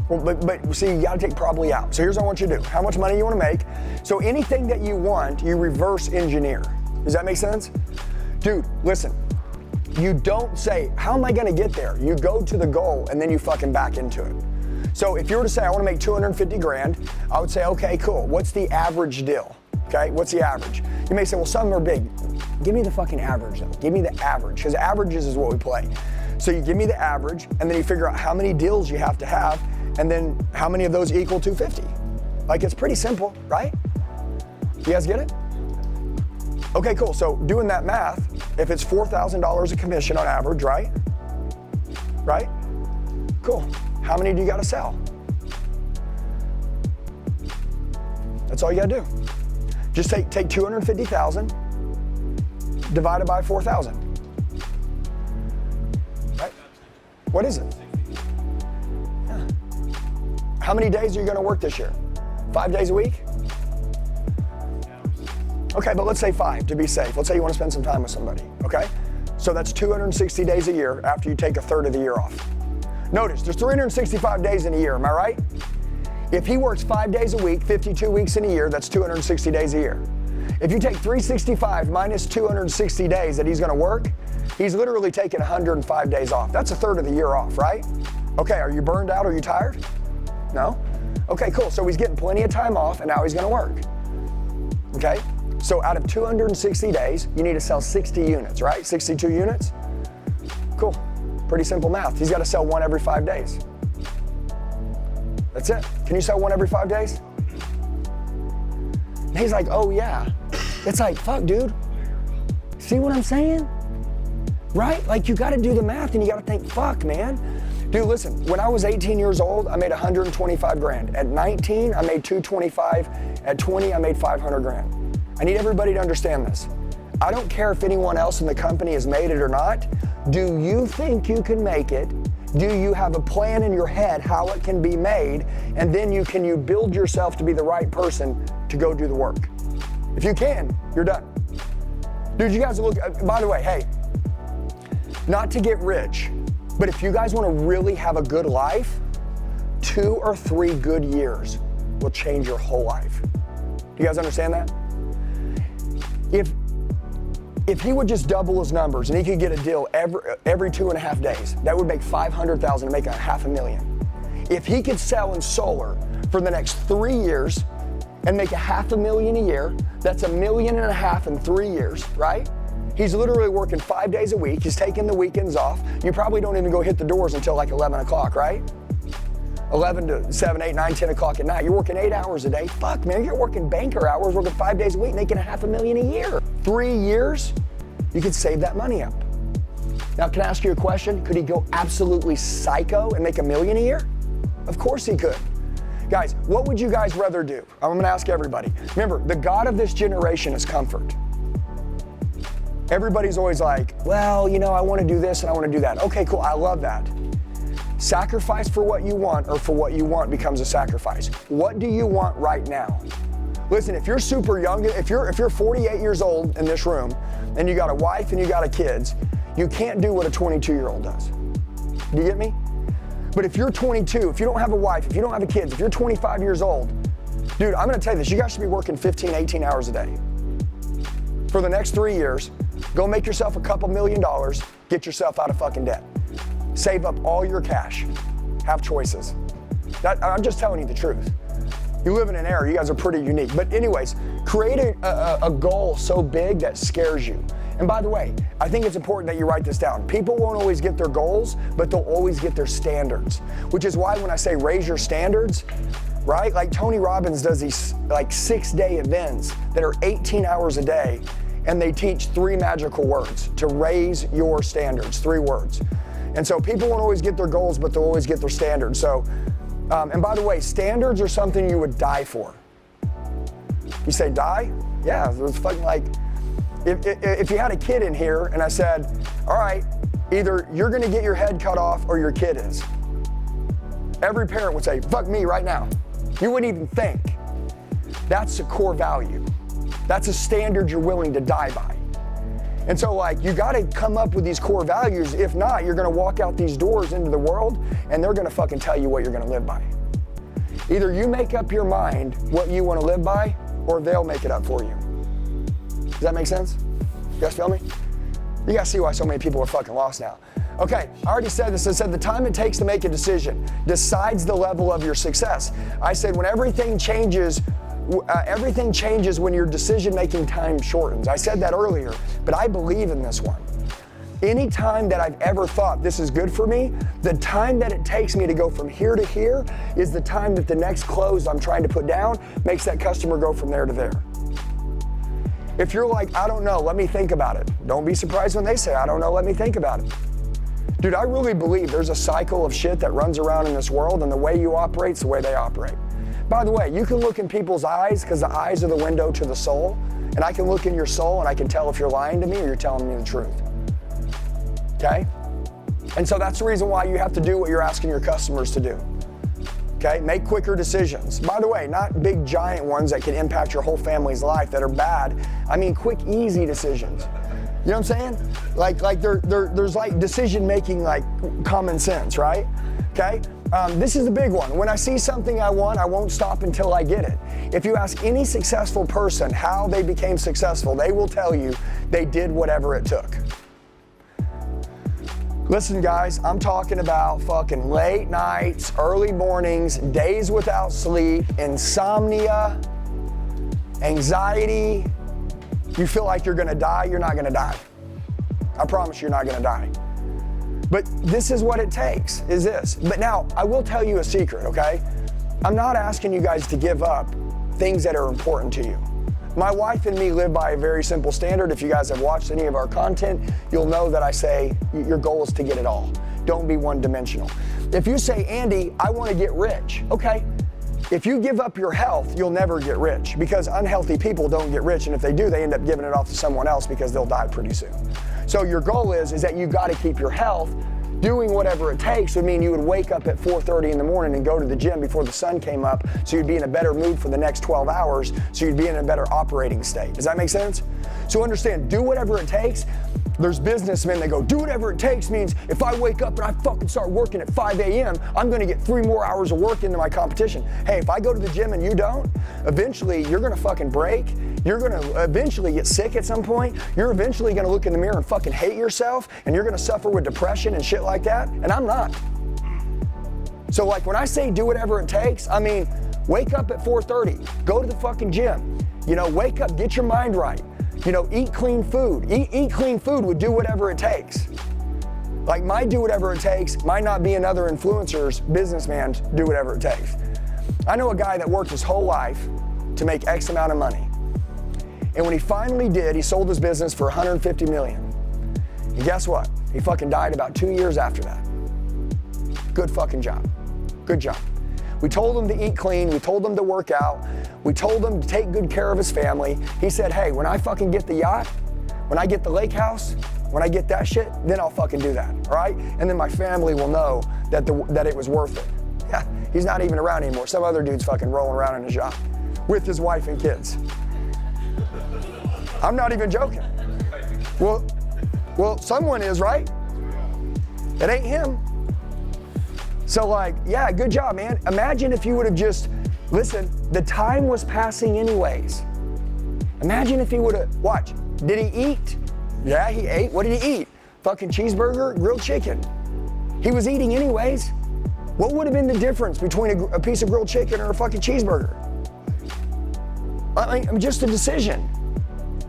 Well, but see, you gotta take probably out. So here's what I want you to do. How much money you wanna make. So anything that you want, you reverse engineer. Does that make sense? Dude, listen, you don't say, how am I gonna get there? You go to the goal and then you fucking back into it. So if you were to say, I wanna make 250 grand, I would say, okay, cool. What's the average deal? Okay, what's the average? You may say, well, some are big. Give me the fucking average though. Give me the average, because averages is what we play. So you give me the average, and then you figure out how many deals you have to have, and then how many of those equal 250. Like, it's pretty simple, right? You guys get it? Okay, cool. So doing that math, if it's $4,000 a commission on average, right? Right? Cool. How many do you got to sell? That's all you got to do. Just take 250,000 divided by 4,000. Right? What is it? Yeah. How many days are you going to work this year? 5 days a week? Okay, but let's say 5 to be safe. Let's say you want to spend some time with somebody, okay? So that's 260 days a year after you take a third of the year off. Notice, there's 365 days in a year, am I right? If he works 5 days a week, 52 weeks in a year, that's 260 days a year. If you take 365 minus 260 days that he's gonna work, he's literally taking 105 days off. That's a third of the year off, right? Okay, are you burned out? Are you tired? No? Okay, cool. So he's getting plenty of time off, and now he's gonna work. Okay? So out of 260 days, you need to sell 60 units, right? 62 units? Cool. Pretty simple math. He's got to sell one every 5 days. That's it. Can you sell one every 5 days? And he's like, oh yeah. It's like, fuck, dude. See what I'm saying? Right? Like, you got to do the math, and you got to think, fuck, man. Dude, listen, when I was 18 years old, I made 125 grand. At 19, I made 225. At 20, I made 500 grand. I need everybody to understand this. I don't care if anyone else in the company has made it or not. Do you think you can make it? Do you have a plan in your head how it can be made? And then can you build yourself to be the right person to go do the work? If you can, you're done. Dude, you guys look, by the way, hey, not to get rich, but if you guys want to really have a good life, 2 or 3 good years will change your whole life. Do you guys understand that? If he would just double his numbers and he could get a deal every 2.5 days, that would make $500,000 to make $500,000. If he could sell in solar for the next 3 years and make $500,000 a year, that's $1.5 million in 3 years, right? He's literally working 5 days a week. He's taking the weekends off. You probably don't even go hit the doors until like 11 o'clock, right? 11 to 7, 8, 9, 10 o'clock at night. You're working 8 hours a day. Fuck, man, you're working banker hours, working 5 days a week, making $500,000 a year. 3 years, you could save that money up. Now, can I ask you a question? Could he go absolutely psycho and make $1 million a year? Of course he could. Guys, what would you guys rather do? I'm gonna ask everybody. Remember, the God of this generation is comfort. Everybody's always like, well, you know, I wanna do this and I wanna do that. Okay, cool, I love that. Sacrifice for what you want or for what you want becomes a sacrifice. What do you want right now? Listen, if you're super young, if you're 48 years old in this room and you got a wife and you got kids, you can't do what a 22-year-old does. Do you get me? But if you're 22, if you don't have a wife, if you don't have kids, if you're 25 years old, dude, I'm gonna tell you this, you guys should be working 15, 18 hours a day. For the next 3 years, go make yourself a couple $1 million, get yourself out of fucking debt. Save up all your cash. Have choices. I'm just telling you the truth. You live in an era, you guys are pretty unique. But anyways, create a goal so big that scares you. And by the way, I think it's important that you write this down. People won't always get their goals, but they'll always get their standards. Which is why when I say raise your standards, right? Like Tony Robbins does these like 6-day events that are 18 hours a day, and they teach 3 magical words to raise your standards, 3 words. And so people won't always get their goals, but they'll always get their standards. So, and by the way, standards are something you would die for. You say die? Yeah, it's fucking like, if you had a kid in here and I said, all right, either you're gonna get your head cut off or your kid is. Every parent would say, fuck me right now. You wouldn't even think. That's a core value. That's a standard you're willing to die by. And so like, you gotta come up with these core values. If not, you're gonna walk out these doors into the world and they're gonna fucking tell you what you're gonna live by. Either you make up your mind what you wanna live by, or they'll make it up for you. Does that make sense? You guys feel me? You guys see why so many people are fucking lost now. Okay, I already said this. I said the time it takes to make a decision decides the level of your success. I said when everything changes when your decision-making time shortens. I said that earlier, but I believe in this one. Any time that I've ever thought this is good for me, the time that it takes me to go from here to here is the time that the next close I'm trying to put down makes that customer go from there to there. If you're like, I don't know, let me think about it. Don't be surprised when they say, I don't know, let me think about it. Dude, I really believe there's a cycle of shit that runs around in this world, and the way you operate's the way they operate. By the way, you can look in people's eyes because the eyes are the window to the soul, and I can look in your soul and I can tell if you're lying to me or you're telling me the truth. Okay? And so that's the reason why you have to do what you're asking your customers to do. Okay? Make quicker decisions. By the way, not big giant ones that can impact your whole family's life that are bad. I mean quick, easy decisions. You know what I'm saying? Like there's like decision making, like common sense, right? Okay? This is the big one. When I see something I want, I won't stop until I get it. If you ask any successful person how they became successful, they will tell you they did whatever it took. Listen guys, I'm talking about fucking late nights, early mornings, days without sleep, insomnia, anxiety. You feel like you're gonna die, you're not gonna die. I promise you're not gonna die. But this is what it takes, is this. But now, I will tell you a secret, okay? I'm not asking you guys to give up things that are important to you. My wife and me live by a very simple standard. If you guys have watched any of our content, you'll know that I say your goal is to get it all. Don't be one-dimensional. If you say, Andy, I want to get rich, okay. If you give up your health, you'll never get rich, because unhealthy people don't get rich, and if they do, they end up giving it off to someone else because they'll die pretty soon. So your goal is that you got to keep your health. Doing whatever it takes would mean you would wake up at 4:30 in the morning and go to the gym before the sun came up, so you'd be in a better mood for the next 12 hours, so you'd be in a better operating state. Does that make sense? So understand, do whatever it takes. There's businessmen that go, do whatever it takes means if I wake up and I fucking start working at 5 a.m., I'm gonna get 3 more hours of work into my competition. Hey, if I go to the gym and you don't, eventually you're gonna fucking break. You're gonna eventually get sick at some point. You're eventually gonna look in the mirror and fucking hate yourself, and you're gonna suffer with depression and shit like that, and I'm not. So like when I say do whatever it takes, I mean, wake up at 4:30, go to the fucking gym. You know, wake up, get your mind right. You know, eat clean food. Eat clean food would do whatever it takes. Like my do whatever it takes might not be another influencer's, businessman's do whatever it takes. I know a guy that worked his whole life to make X amount of money. And when he finally did, he sold his business for $150 million. And guess what? He fucking died about 2 years after that. Good fucking job. Good job. We told him to eat clean. We told him to work out. We told him to take good care of his family. He said, hey, when I fucking get the yacht, when I get the lake house, when I get that shit, then I'll fucking do that, all right? And then my family will know that it was worth it. Yeah, he's not even around anymore. Some other dude's fucking rolling around in his yacht with his wife and kids. I'm not even joking. Well, someone is, right? It ain't him. So like, yeah, good job, man. Imagine if you would have just, listen, the time was passing anyways. Imagine if he would have, watch, did he eat? Yeah, he ate. What did he eat? Fucking cheeseburger, grilled chicken. He was eating anyways. What would have been the difference between a piece of grilled chicken or a fucking cheeseburger? I mean, just a decision.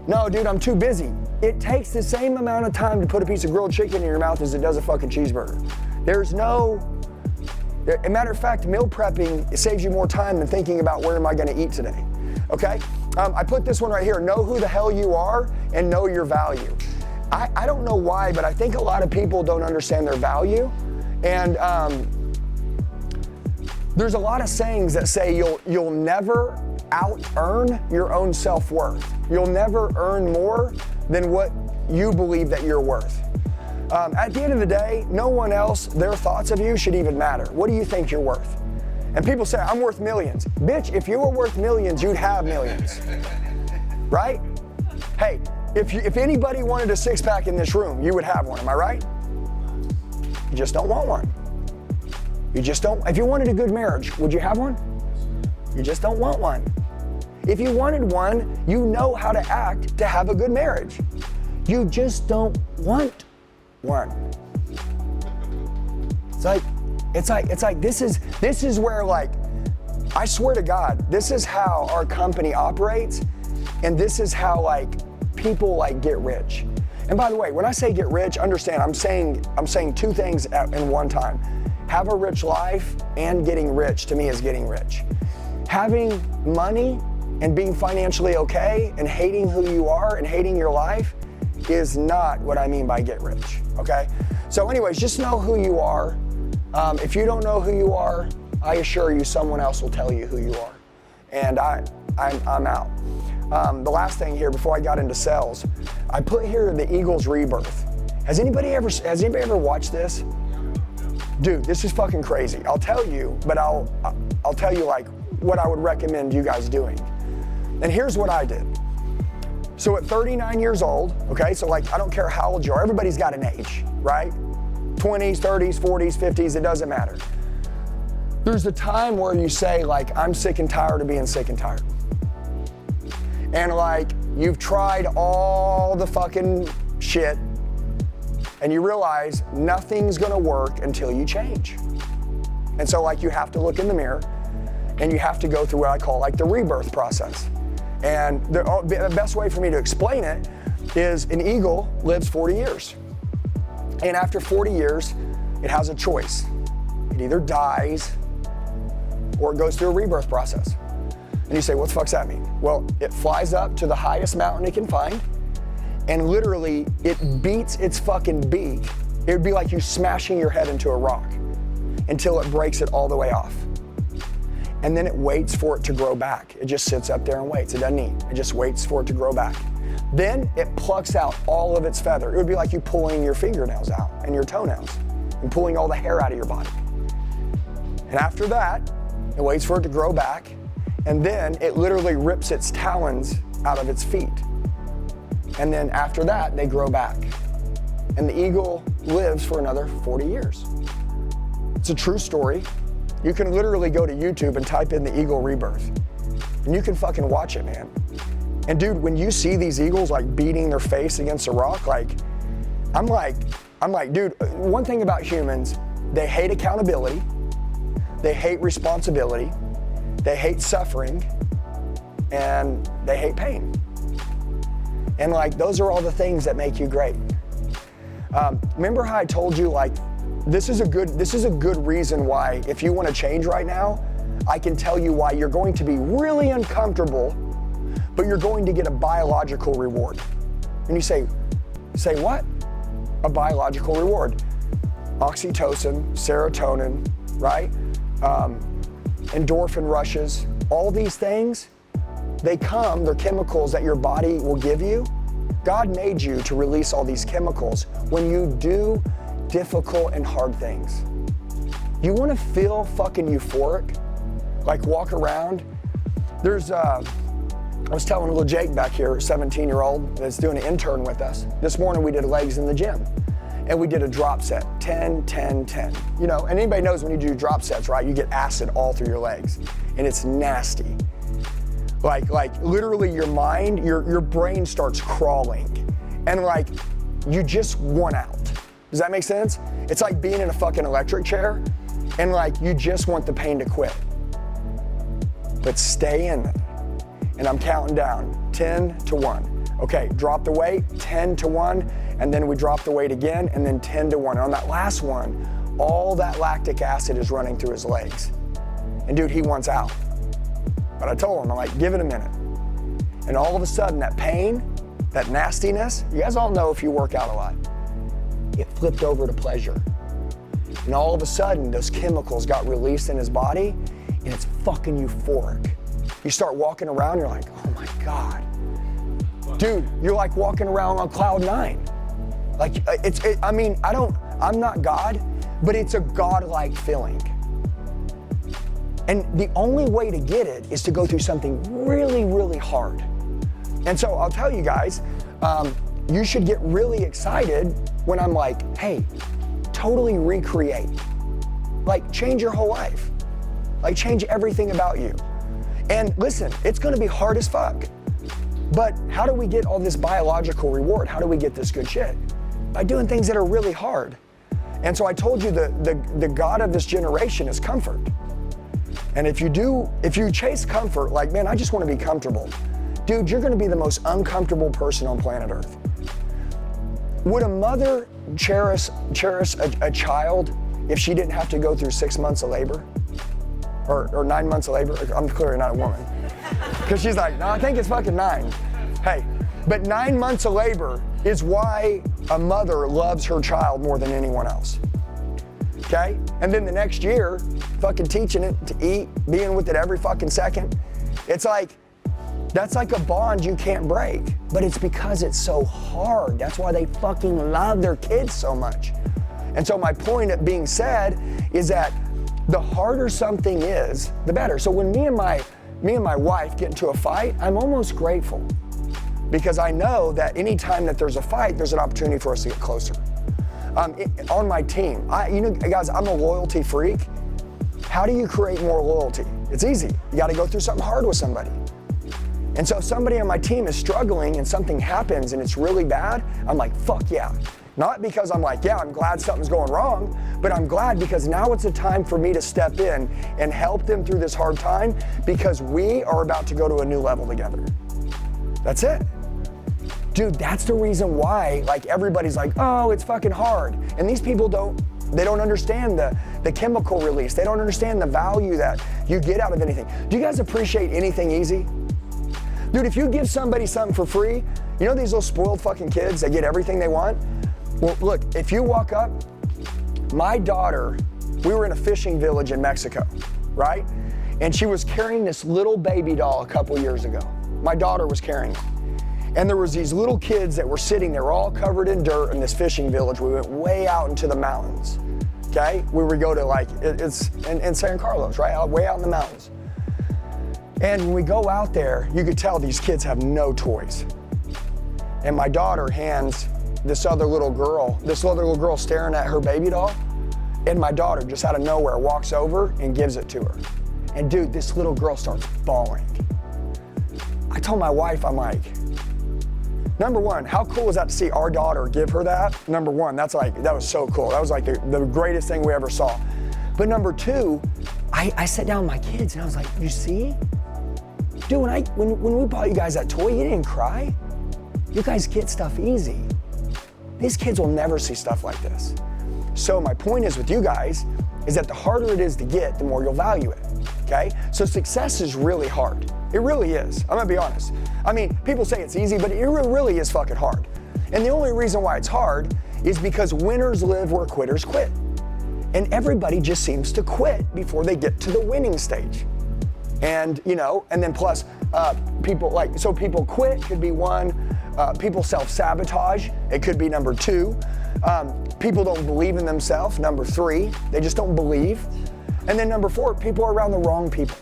No, dude, I'm too busy. It takes the same amount of time to put a piece of grilled chicken in your mouth as it does a fucking cheeseburger. There's no, as a matter of fact, meal prepping, it saves you more time than thinking about where am I gonna eat today, okay? I put this one right here, know who the hell you are and know your value. I don't know why, but I think a lot of people don't understand their value. And there's a lot of sayings that say you'll never out-earn your own self-worth. You'll never earn more than what you believe that you're worth. At the end of the day, no one else, their thoughts of you should even matter. What do you think you're worth? And people say, I'm worth millions. Bitch, if you were worth millions, you'd have millions, right? Hey, if anybody wanted a six-pack in this room, you would have one, am I right? You just don't want one. You just don't. If you wanted a good marriage, would you have one? You just don't want one. If you wanted one, you know how to act to have a good marriage. You just don't want one. It's like this is where, like, I swear to God, this is how our company operates, and this is how like people like get rich. And by the way, when I say get rich, understand I'm saying two things in one time. Have a rich life and getting rich to me is getting rich. Having money and being financially okay and hating who you are and hating your life is not what I mean by get rich, okay? So anyways, just know who you are. If you don't know who you are, I assure you someone else will tell you who you are. And I'm out. The last thing here before I got into sales, I put here the Eagles rebirth. Has anybody ever watched this? Dude, this is fucking crazy. I'll tell you, but I'll tell you like what I would recommend you guys doing. And here's what I did. So at 39 years old, okay, so like I don't care how old you are, everybody's got an age, right? 20s, 30s, 40s, 50s, it doesn't matter. There's a time where you say like, I'm sick and tired of being sick and tired. And like, you've tried all the fucking shit and you realize nothing's gonna work until you change. And so like you have to look in the mirror and you have to go through what I call like the rebirth process. And the best way for me to explain it is an eagle lives 40 years. And after 40 years, it has a choice. It either dies or it goes through a rebirth process. And you say, what the fuck's that mean? Well, it flies up to the highest mountain it can find, and literally it beats its fucking beak. It would be like you smashing your head into a rock until it breaks it all the way off. And then it waits for it to grow back. It just sits up there and waits. It doesn't eat. It just waits for it to grow back. Then it plucks out all of its feather. It would be like you pulling your fingernails out and your toenails and pulling all the hair out of your body. And after that, it waits for it to grow back, and then it literally rips its talons out of its feet. And then after that, they grow back. And the eagle lives for another 40 years. It's a true story. You can literally go to YouTube and type in the eagle rebirth, and you can fucking watch it, man. And dude, when you see these eagles like beating their face against a rock, like, I'm like, dude, one thing about humans, they hate accountability, they hate responsibility, they hate suffering, and they hate pain. And like, those are all the things that make you great. Remember how I told you like, this is a good reason why if you want to change right now, I can tell you why you're going to be really uncomfortable, but you're going to get a biological reward. And you say what? A biological reward. Oxytocin, serotonin, right? Endorphin rushes, all these things, they're chemicals that your body will give you. God made you to release all these chemicals when you do difficult and hard things. You want to feel fucking euphoric? Like walk around? I was telling little Jake back here, 17-year-old that's doing an intern with us. This morning we did legs in the gym and we did a drop set, 10, 10, 10. You know, and anybody knows when you do drop sets, right? You get acid all through your legs and it's nasty. Like literally your mind, your brain starts crawling and like you just want out. Does that make sense? It's like being in a fucking electric chair and like you just want the pain to quit. But stay in it. And I'm counting down, 10 to 1. Okay, drop the weight, 10 to 1, and then we drop the weight again, and then 10 to 1. And on that last one, all that lactic acid is running through his legs. And dude, he wants out. But I told him, I'm like, give it a minute. And all of a sudden, that pain, that nastiness, you guys all know if you work out a lot, it flipped over to pleasure. And all of a sudden, those chemicals got released in his body, and it's fucking euphoric. You start walking around, you're like, oh my God. Dude, you're like walking around on cloud 9. Like, I'm not God, but it's a God-like feeling. And the only way to get it is to go through something really, really hard. And so I'll tell you guys, you should get really excited when I'm like, hey, totally recreate. Like, change your whole life. Like, change everything about you. And listen, it's gonna be hard as fuck. But how do we get all this biological reward? How do we get this good shit? By doing things that are really hard. And so I told you the God of this generation is comfort. And if you chase comfort, like, man, I just wanna be comfortable. Dude, you're gonna be the most uncomfortable person on planet Earth. Would a mother cherish a child if she didn't have to go through 6 months of labor? Or 9 months of labor? I'm clearly not a woman. Because she's like, no, I think it's fucking 9. Hey, but 9 months of labor is why a mother loves her child more than anyone else. Okay? And then the next year, fucking teaching it to eat, being with it every fucking second. It's like, that's like a bond you can't break. But it's because it's so hard. That's why they fucking love their kids so much. And so my point of being said is that the harder something is, the better. So when me and my wife get into a fight, I'm almost grateful. Because I know that anytime that there's a fight, there's an opportunity for us to get closer. On my team, guys, I'm a loyalty freak. How do you create more loyalty? It's easy. You got to go through something hard with somebody. And so if somebody on my team is struggling and something happens and it's really bad, I'm like, fuck yeah. Not because I'm like, yeah, I'm glad something's going wrong, but I'm glad because now it's a time for me to step in and help them through this hard time because we are about to go to a new level together. That's it. Dude, that's the reason why, like, everybody's like, oh, it's fucking hard. And these people don't understand the chemical release. They don't understand the value that you get out of anything. Do you guys appreciate anything easy? Dude, if you give somebody something for free, you know these little spoiled fucking kids that get everything they want? Well, look, if you walk up, my daughter, we were in a fishing village in Mexico, right? And she was carrying this little baby doll a couple years ago. My daughter was carrying it. And there was these little kids that were sitting there all covered in dirt in this fishing village. We went way out into the mountains, okay? We would go to it's in San Carlos, right? Way out in the mountains. And when we go out there, you could tell these kids have no toys. And my daughter hands this other little girl staring at her baby doll. And my daughter, just out of nowhere, walks over and gives it to her. And dude, this little girl starts bawling. I told my wife, I'm like, number one, how cool was that to see our daughter give her that? Number one, that was so cool. That was like the greatest thing we ever saw. But number two, I sat down with my kids and I was like, you see? Dude, when we bought you guys that toy, you didn't cry. You guys get stuff easy. These kids will never see stuff like this. So my point is with you guys is that the harder it is to get, the more you'll value it, okay? So success is really hard. It really is. I'm gonna be honest. I mean, people say it's easy, but it really is fucking hard. And the only reason why it's hard is because winners live where quitters quit. And everybody just seems to quit before they get to the winning stage. And, and then plus people quit could be one, people self-sabotage, it could be number two. People don't believe in themselves, number three, they just don't believe. And then number four, people are around the wrong people.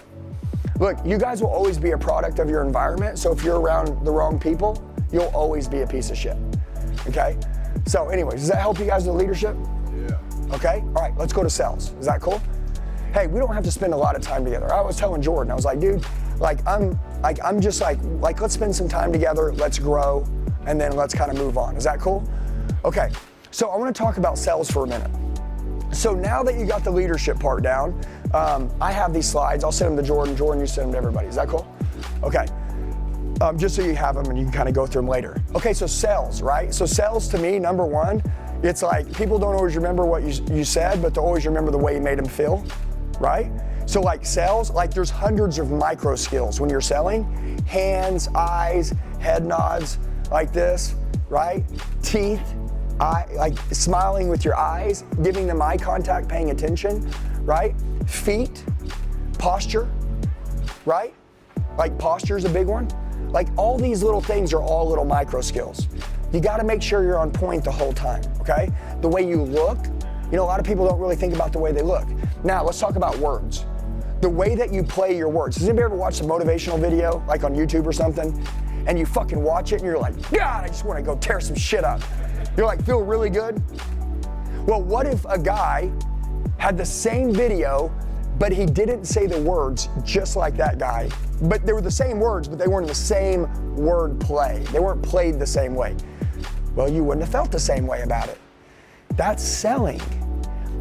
Look, you guys will always be a product of your environment, so if you're around the wrong people, you'll always be a piece of shit, okay? So anyways, does that help you guys with leadership? Yeah. Okay, all right, let's go to sales. Is that cool? Hey, we don't have to spend a lot of time together. I was telling Jordan, I was like, dude, I'm just like, let's spend some time together, let's grow, and then let's kind of move on. Is that cool? Okay, so I want to talk about sales for a minute. So now that you got the leadership part down, I have these slides. I'll send them to Jordan. Jordan, you send them to everybody. Is that cool? Okay. Just so you have them and you can kind of go through them later. Okay, so sales, right? So sales to me, number one, it's like people don't always remember what you said, but they always remember the way you made them feel, right? So like sales, like there's hundreds of micro skills when you're selling. Hands, eyes, head nods like this, right? Teeth, like smiling with your eyes, giving them eye contact, paying attention, right? Feet, posture, right? Like posture is a big one. Like all these little things are all little micro skills. You got to make sure you're on point the whole time, okay? The way you look, a lot of people don't really think about the way they look. Now, let's talk about words. The way that you play your words. Has anybody ever watched a motivational video, like on YouTube or something, and you fucking watch it and you're like, God, I just want to go tear some shit up. You're like, feel really good? Well, what if a guy had the same video, but he didn't say the words just like that guy? But they were the same words, but they weren't the same word play. They weren't played the same way. Well, you wouldn't have felt the same way about it. That's selling.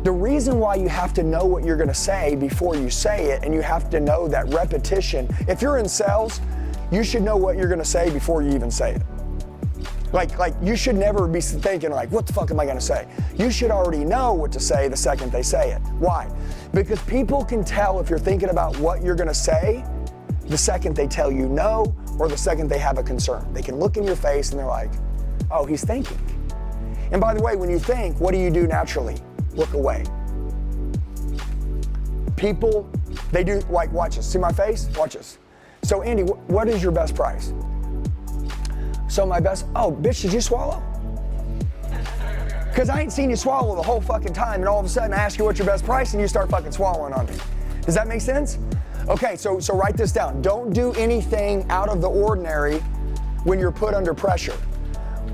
The reason why you have to know what you're gonna say before you say it, and you have to know that repetition. If you're in sales, you should know what you're gonna say before you even say it. Like you should never be thinking like, what the fuck am I gonna say? You should already know what to say the second they say it. Why? Because people can tell if you're thinking about what you're gonna say the second they tell you no, or the second they have a concern. They can look in your face and they're like, oh, he's thinking. And by the way, when you think, what do you do naturally? Look away. People, they do, like, watch this. See my face? Watch this. So Andy, what is your best price? So my best, oh, bitch, did you swallow? Because I ain't seen you swallow the whole fucking time, and all of a sudden I ask you what's your best price and you start fucking swallowing on me. Does that make sense? Okay, so write this down. Don't do anything out of the ordinary when you're put under pressure.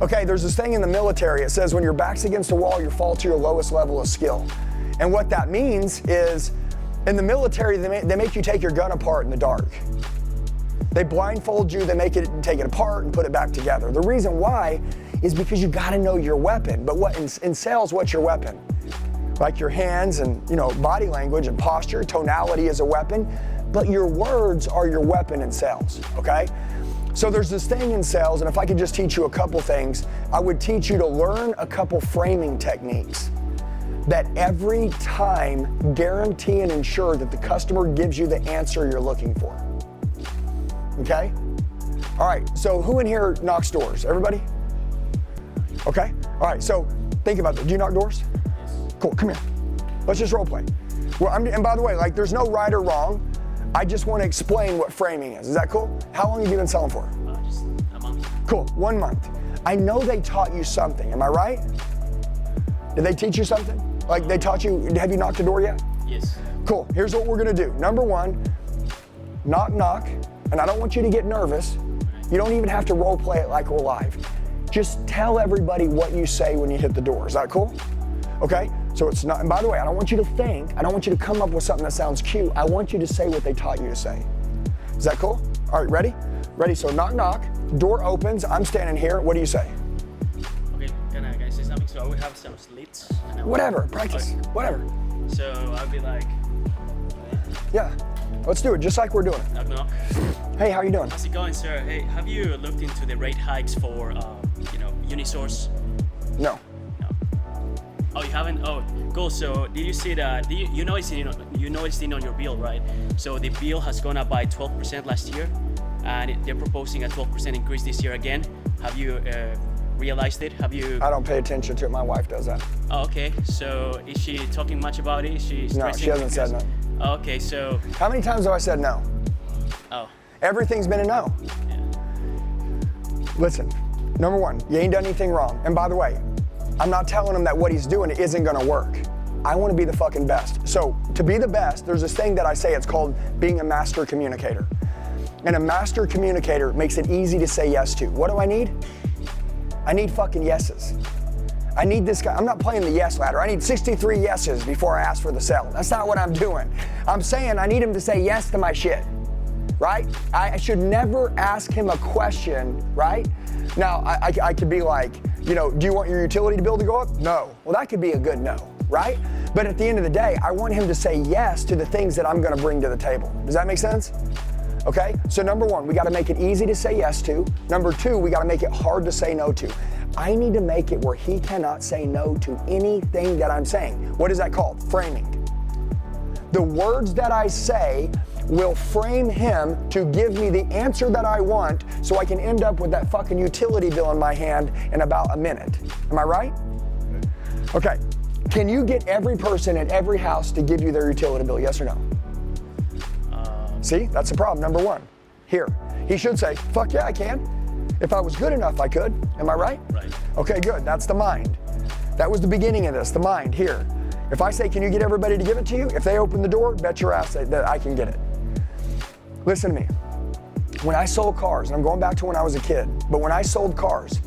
Okay, there's this thing in the military. It says when your back's against a wall, you fall to your lowest level of skill. And what that means is, in the military, they make you take your gun apart in the dark. They blindfold you, they take it apart and put it back together. The reason why is because you gotta know your weapon. But what in sales, what's your weapon? Like your hands and body language and posture, tonality is a weapon, but your words are your weapon in sales, okay? So there's this thing in sales, and if I could just teach you a couple things, I would teach you to learn a couple framing techniques that every time guarantee and ensure that the customer gives you the answer you're looking for. Okay? All right, so who in here knocks doors? Everybody? Okay? All right, so think about that. Do you knock doors? Cool, come here. Let's just role play. Well, and by the way, like, there's no right or wrong. I just want to explain what framing is. Is that cool? How long have you been selling for? Just a month. Cool, 1 month. I know they taught you something, am I right? Did they teach you something? Like they taught you, have you knocked a door yet? Yes. Cool, here's what we're gonna do. Number one, knock, knock, and I don't want you to get nervous. You don't even have to role play it like we're live. Just tell everybody what you say when you hit the door. Is that cool? Okay, so it's not, and by the way, I don't want you to think, I don't want you to come up with something that sounds cute. I want you to say what they taught you to say. Is that cool? All right, ready? Ready, so knock, knock, door opens, I'm standing here, what do you say? Okay, can I say something? So I will have some slits. Whatever, practice, whatever. So I'll be like, yeah, let's do it, just like we're doing it. knock, knock. Hey, how you doing? How's it going, sir? Hey, have you looked into the rate hikes for, Unisource? No. Oh, you haven't? Oh, cool. So did you see that? You noticed it on your bill, right? So the bill has gone up by 12% last year, and they're proposing a 12% increase this year again. Have you realized it? Have you? I don't pay attention to it. My wife does that. Oh, okay. So is she talking much about it? Is she stressing? No, she hasn't said no. Oh, okay, so. How many times have I said no? Oh. Everything's been a no. Yeah. Listen, number one, you ain't done anything wrong. And by the way, I'm not telling him that what he's doing isn't gonna work. I wanna be the fucking best. So to be the best, there's this thing that I say, it's called being a master communicator. And a master communicator makes it easy to say yes to. What do I need? I need fucking yeses. I need this guy, I'm not playing the yes ladder. I need 63 yeses before I ask for the sale. That's not what I'm doing. I'm saying I need him to say yes to my shit, right? I should never ask him a question, right? Now, I could be like, do you want your utility bill to go up? No. Well, that could be a good no, right? But at the end of the day, I want him to say yes to the things that I'm gonna bring to the table. Does that make sense? Okay, so number one, we gotta make it easy to say yes to. Number two, we gotta make it hard to say no to. I need to make it where he cannot say no to anything that I'm saying. What is that called? Framing. The words that I say will frame him to give me the answer that I want so I can end up with that fucking utility bill in my hand in about a minute. Am I right? Okay, can you get every person at every house to give you their utility bill, yes or no? See, that's the problem, number one. Here, he should say, fuck yeah, I can. If I was good enough, I could. Am I right? Right. Okay, good, that's the mind. That was the beginning of this, the mind, here. If I say, can you get everybody to give it to you? If they open the door, bet your ass that I can get it. Listen to me. When I sold cars, and I'm going back to when I was a kid, but when I sold cars,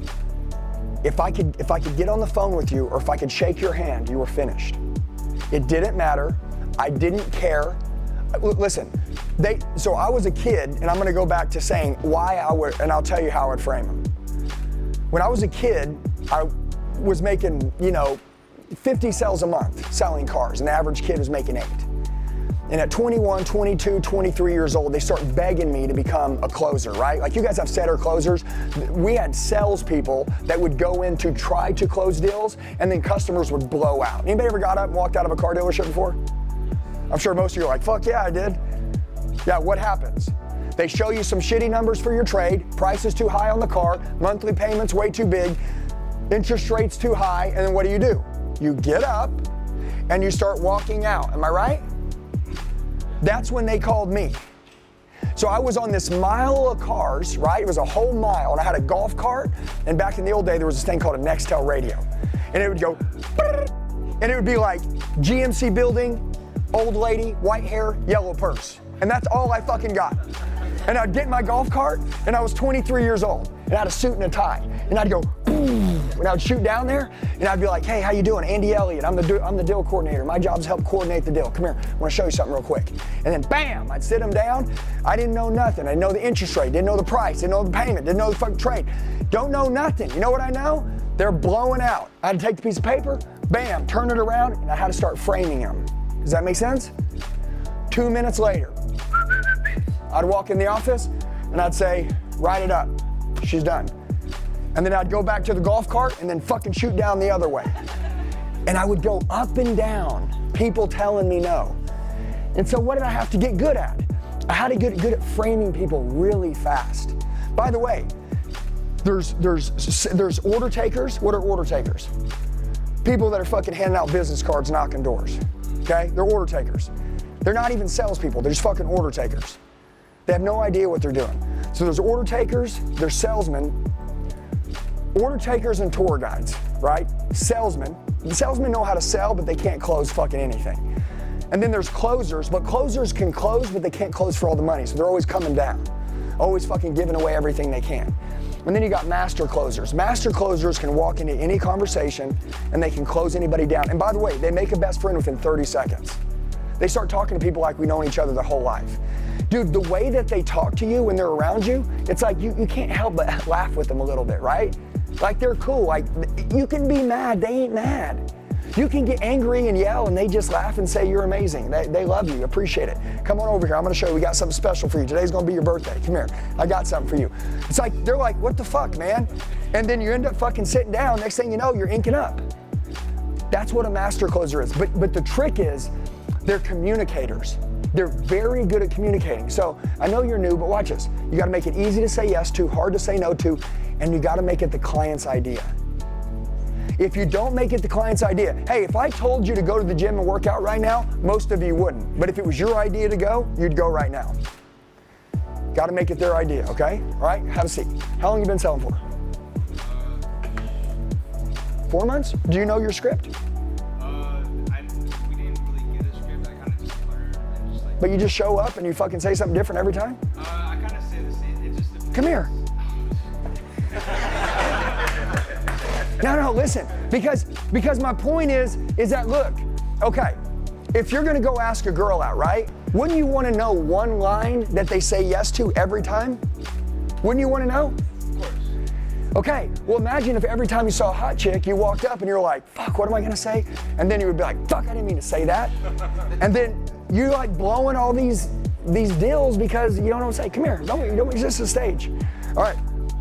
if I could get on the phone with you or if I could shake your hand, you were finished. It didn't matter. I didn't care. Listen, so I was a kid, and I'm gonna go back to saying why I would, and I'll tell you how I'd frame them. When I was a kid, I was making, 50 sales a month selling cars. An average kid was making 8. And at 21, 22, 23 years old, they start begging me to become a closer, right? Like you guys have setter closers. We had salespeople that would go in to try to close deals, and then customers would blow out. Anybody ever got up and walked out of a car dealership before? I'm sure most of you are like, fuck yeah, I did. Yeah, what happens? They show you some shitty numbers for your trade, price is too high on the car, monthly payments way too big, interest rates too high, and then what do? You get up and you start walking out, am I right? That's when they called me. So I was on this mile of cars, right? It was a whole mile, and I had a golf cart, and back in the old day, there was this thing called a Nextel radio. And it would go, and it would be like GMC building, old lady, white hair, yellow purse. And that's all I fucking got. And I'd get in my golf cart, and I was 23 years old, and I had a suit and a tie. And I'd go, boom, and I would shoot down there, and I'd be like, hey, how you doing? Andy Elliott, I'm the deal coordinator. My job is to help coordinate the deal. Come here, I want to show you something real quick. And then bam, I'd sit them down. I didn't know nothing. I didn't know the interest rate, didn't know the price, didn't know the payment, didn't know the fucking trade. Don't know nothing. You know what I know? They're blowing out. I had to take the piece of paper, bam, turn it around, and I had to start framing them. Does that make sense? 2 minutes later, I'd walk in the office and I'd say, write it up. She's done. And then I'd go back to the golf cart and then fucking shoot down the other way. And I would go up and down, people telling me no. And so what did I have to get good at? I had to get good at framing people really fast. By the way, there's order takers. What are order takers? People that are fucking handing out business cards, knocking doors. Okay? They're order takers. They're not even salespeople, they're just fucking order takers. They have no idea what they're doing. So there's order takers, there's salesmen, order takers and tour guides, right? Salesmen. The salesmen know how to sell, but they can't close fucking anything. And then there's closers, but closers can close, but they can't close for all the money. So they're always coming down, always fucking giving away everything they can. And then you got master closers. Master closers can walk into any conversation and they can close anybody down. And by the way, they make a best friend within 30 seconds. They start talking to people like we've known each other their whole life. Dude, the way that they talk to you when they're around you, it's like you can't help but laugh with them a little bit, right? Like they're cool. Like you can be mad, they ain't mad. You can get angry and yell and they just laugh and say you're amazing. They love you, appreciate it. Come on over here, I'm gonna show you, we got something special for you. Today's gonna be your birthday, come here. I got something for you. It's like, they're like, what the fuck, man? And then you end up fucking sitting down, next thing you know, you're inking up. That's what a master closer is. But the trick is, they're communicators. They're very good at communicating. So I know you're new, but watch this. You gotta make it easy to say yes to, hard to say no to, and you gotta make it the client's idea. If you don't make it the client's idea, hey, if I told you to go to the gym and work out right now, most of you wouldn't. But if it was your idea to go, you'd go right now. Gotta make it their idea, okay? All right, have a seat. How long you been selling for? 4 months? Do you know your script? We didn't really get a script. I kind of just learned and just like. But you just show up and you fucking say something different every time? I kind of say the same. It just depends. Come here. No, listen, because my point is that, look, okay, if you're gonna go ask a girl out, right? Wouldn't you wanna know one line that they say yes to every time? Wouldn't you wanna know? Of course. Okay, well imagine if every time you saw a hot chick, you walked up and you're like, fuck, what am I gonna say? And then you would be like, fuck, I didn't mean to say that. And then you're like blowing all these deals because you don't know what to say. Come here, don't resist the stage. All right,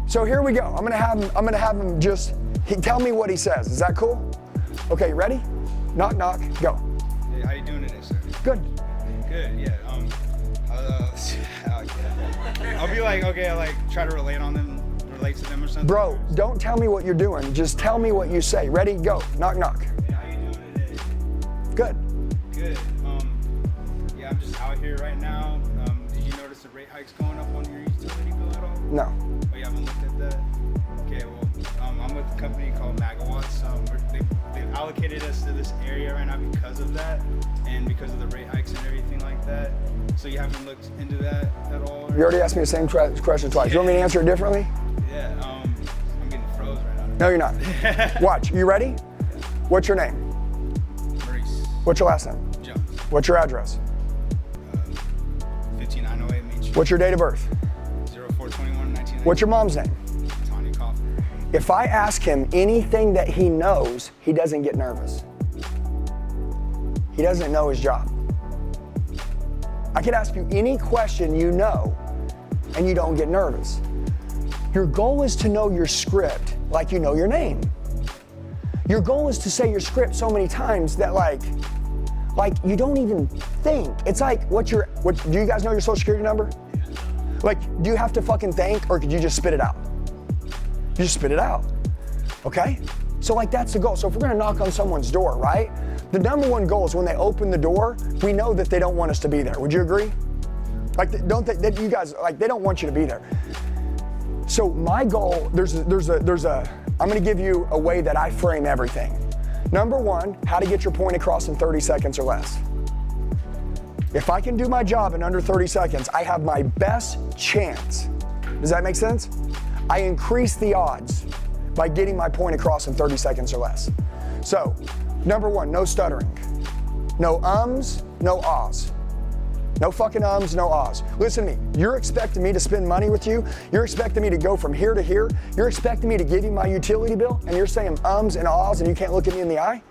so here we go. I'm gonna have him just, tell me what he says. Is that cool? Okay, you ready? Knock, knock, go. Hey, how you doing today, sir? Good. Good, yeah. I'll be like, okay, I like try to relate to them or something. Bro, don't tell me what you're doing. Just tell me what you say. Ready, go. Knock, knock. Hey, how you doing today? Good. Good. Yeah, I'm just out here right now. Did you notice the rate hikes going up on your utility bill at all? No. Oh, you haven't looked at that? Okay, well, I'm with a company called Megawatts. They've allocated us to this area right now because of that, and because of the rate hikes and everything like that. So you haven't looked into that at all? You already asked me the same question twice. You want me to answer it differently? Yeah, I'm getting froze right now. No, you're not. Watch, you ready? Yeah. What's your name? Maurice. What's your last name? Jones. What's your address? 15908 Main Street. What's your date of birth? 0421 1990. What's your mom's name? Tanya Kaufman. If I ask him anything that he knows, he doesn't get nervous. He doesn't know his job. I could ask you any question you know, and you don't get nervous. Your goal is to know your script like you know your name. Your goal is to say your script so many times that like you don't even think. It's like, do you guys know your social security number? Like, do you have to fucking think, or could you just spit it out? You just spit it out, okay? So like, that's the goal. So if we're gonna knock on someone's door, right? The number one goal is when they open the door, we know that they don't want us to be there. Would you agree? Like, that you guys, like, they don't want you to be there. So my goal, I'm gonna give you a way that I frame everything. Number one, how to get your point across in 30 seconds or less. If I can do my job in under 30 seconds, I have my best chance. Does that make sense? I increase the odds by getting my point across in 30 seconds or less. So, number one, no stuttering. No ums, no ahs. No fucking ums, no ahs. Listen to me, you're expecting me to spend money with you, you're expecting me to go from here to here, you're expecting me to give you my utility bill, and you're saying ums and ahs and you can't look at me in the eye?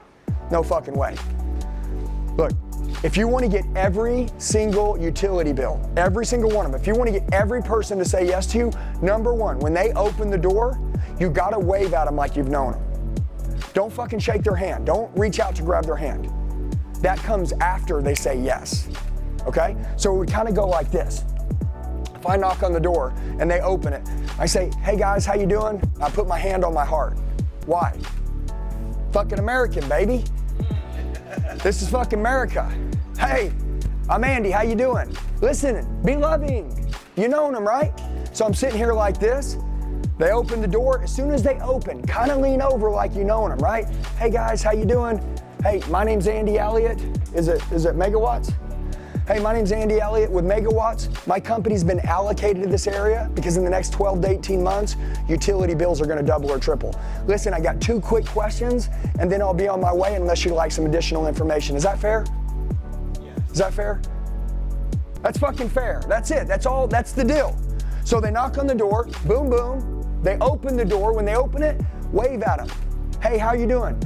No fucking way. Look, if you want to get every single utility bill, every single one of them, if you want to get every person to say yes to you, number one, when they open the door, you gotta wave at them like you've known them. Don't fucking shake their hand. Don't reach out to grab their hand. That comes after they say yes, okay? So we kind of go like this. If I knock on the door and they open it, I say, hey guys, how you doing? I put my hand on my heart. Why? Fucking American, baby. This is fucking America. Hey, I'm Andy, how you doing? Listen, be loving. You know them, right? So I'm sitting here like this. They open the door. As soon as they open, kind of lean over like you know them, right? Hey guys, how you doing? Hey, my name's Andy Elliott. Is it Megawatts? Hey, my name's Andy Elliott with Megawatts. My company's been allocated to this area because in the next 12 to 18 months, utility bills are gonna double or triple. Listen, I got 2 quick questions and then I'll be on my way unless you'd like some additional information. Is that fair? Yes. Is that fair? That's fucking fair. That's it. That's all. That's the deal. So they knock on the door, boom, boom. They open the door. When they open it, wave at them. Hey, how you doing?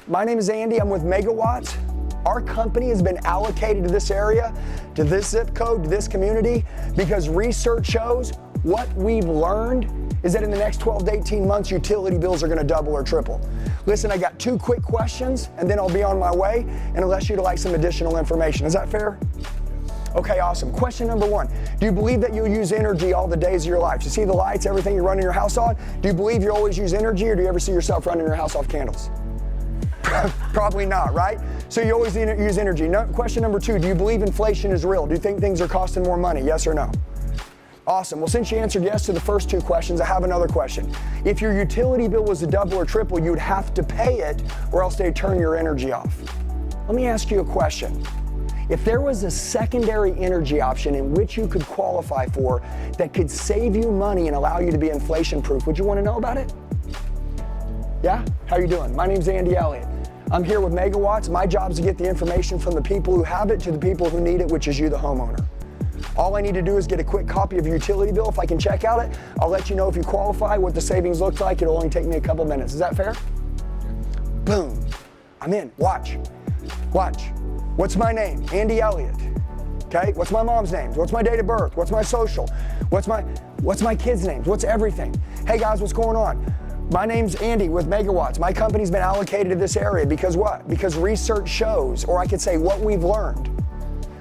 My name is Andy. I'm with Megawatts. Our company has been allocated to this area, to this zip code, to this community, because research shows what we've learned is that in the next 12 to 18 months, utility bills are gonna double or triple. Listen, I got 2 quick questions and then I'll be on my way, and unless you'd like some additional information. Is that fair? Okay, awesome. Question number 1, do you believe that you'll use energy all the days of your life? You see the lights, everything you're running your house on? Do you believe you always use energy, or do you ever see yourself running your house off candles? Probably not, right? So you always use energy. No, question number 2, do you believe inflation is real? Do you think things are costing more money? Yes or no? Awesome. Well, since you answered yes to the first 2 questions, I have another question. If your utility bill was a double or triple, you'd have to pay it or else they'd turn your energy off. Let me ask you a question. If there was a secondary energy option in which you could qualify for that could save you money and allow you to be inflation proof, would you want to know about it? Yeah? How you doing? My name's Andy Elliott. I'm here with Megawatts. My job is to get the information from the people who have it to the people who need it, which is you, the homeowner. All I need to do is get a quick copy of your utility bill. If I can check out it, I'll let you know if you qualify, what the savings looks like. It'll only take me a couple minutes. Is that fair? Boom. I'm in. Watch. Watch. What's my name? Andy Elliott. Okay? What's my mom's name? What's my date of birth? What's my social? What's my kids' names? What's everything? Hey guys, what's going on? My name's Andy with Megawatts. My company's been allocated to this area because what? Because research shows, or I could say what we've learned.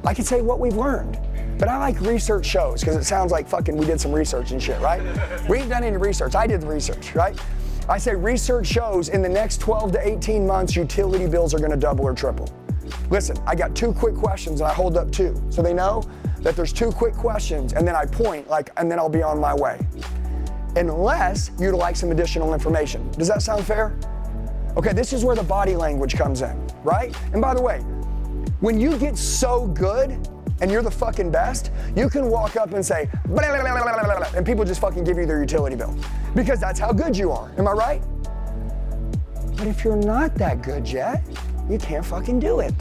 I could say what we've learned. But I like research shows because it sounds like fucking we did some research and shit, right? We ain't done any research. I did the research, right? I say research shows in the next 12 to 18 months, utility bills are gonna double or triple. Listen, I got 2 quick questions and I hold up 2. So they know that there's 2 quick questions and then I point and then I'll be on my way. Unless you'd like some additional information. Does that sound fair? Okay, this is where the body language comes in, right? And by the way, when you get so good and you're the fucking best, you can walk up and say, blah, blah, blah, blah, blah, blah, and people just fucking give you their utility bill. Because that's how good you are, am I right? But if you're not that good yet, you can't fucking do it.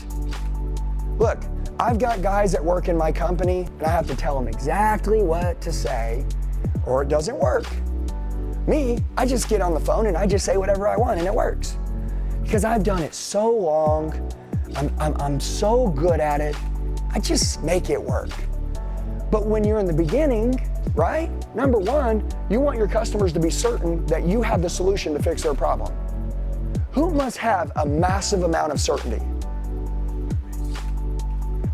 Look, I've got guys that work in my company and I have to tell them exactly what to say or it doesn't work. Me, I just get on the phone and I just say whatever I want and it works. Because I've done it so long, I'm so good at it, I just make it work. But when you're in the beginning, right? Number one, you want your customers to be certain that you have the solution to fix their problem. Who must have a massive amount of certainty?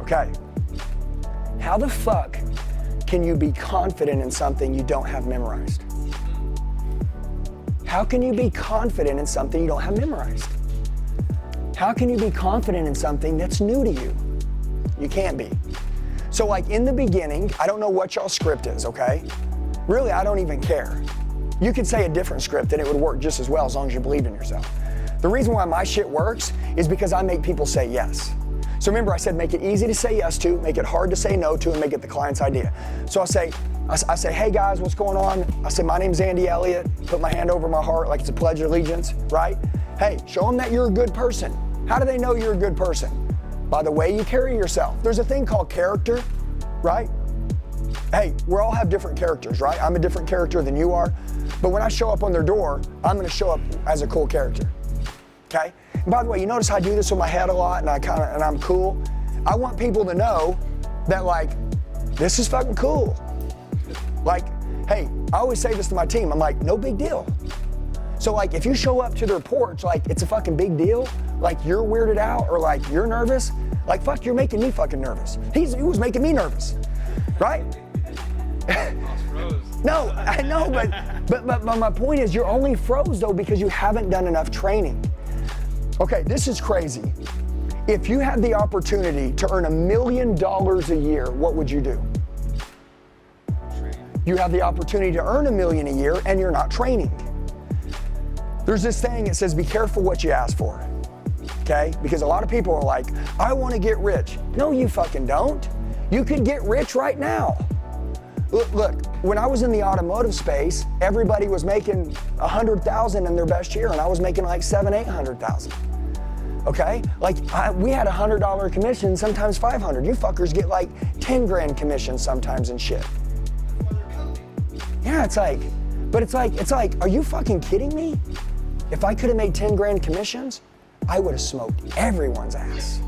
Okay. How the fuck can you be confident in something you don't have memorized? How can you be confident in something you don't have memorized? How can you be confident in something that's new to you? You can't be. So like in the beginning, I don't know what y'all's script is, okay? Really, I don't even care. You could say a different script and it would work just as well as long as you believe in yourself. The reason why my shit works is because I make people say yes. So remember I said make it easy to say yes to, make it hard to say no to, and make it the client's idea. So I say, hey guys, what's going on? I say, my name's Andy Elliott. Put my hand over my heart like it's a pledge of allegiance, right? Hey, show them that you're a good person. How do they know you're a good person? By the way you carry yourself. There's a thing called character, right? Hey, we all have different characters, right? I'm a different character than you are. But when I show up on their door, I'm gonna show up as a cool character, okay? And by the way, you notice I do this with my head a lot and I'm cool. I want people to know that like, this is fucking cool. Like, hey, I always say this to my team, I'm like, no big deal. So like, if you show up to their porch like it's a fucking big deal, like you're weirded out or like you're nervous, like fuck, you're making me fucking nervous. He was making me nervous, right? No, I know, but my point is you're only froze though because you haven't done enough training. Okay, this is crazy. If you had the opportunity to earn $1 million a year, what would you do? You have the opportunity to earn $1 million a year and you're not training. There's this thing that says be careful what you ask for, okay? Because a lot of people are like, I want to get rich. No, you fucking don't. You could get rich right now. Look, when I was in the automotive space, everybody was making $100,000 in their best year and I was making like $700,000, $800,000. Okay? Like we had $100 commission, sometimes 500. You fuckers get like 10 grand commission sometimes and shit. Yeah, it's like, are you fucking kidding me? If I could have made 10 grand commissions, I would have smoked everyone's ass.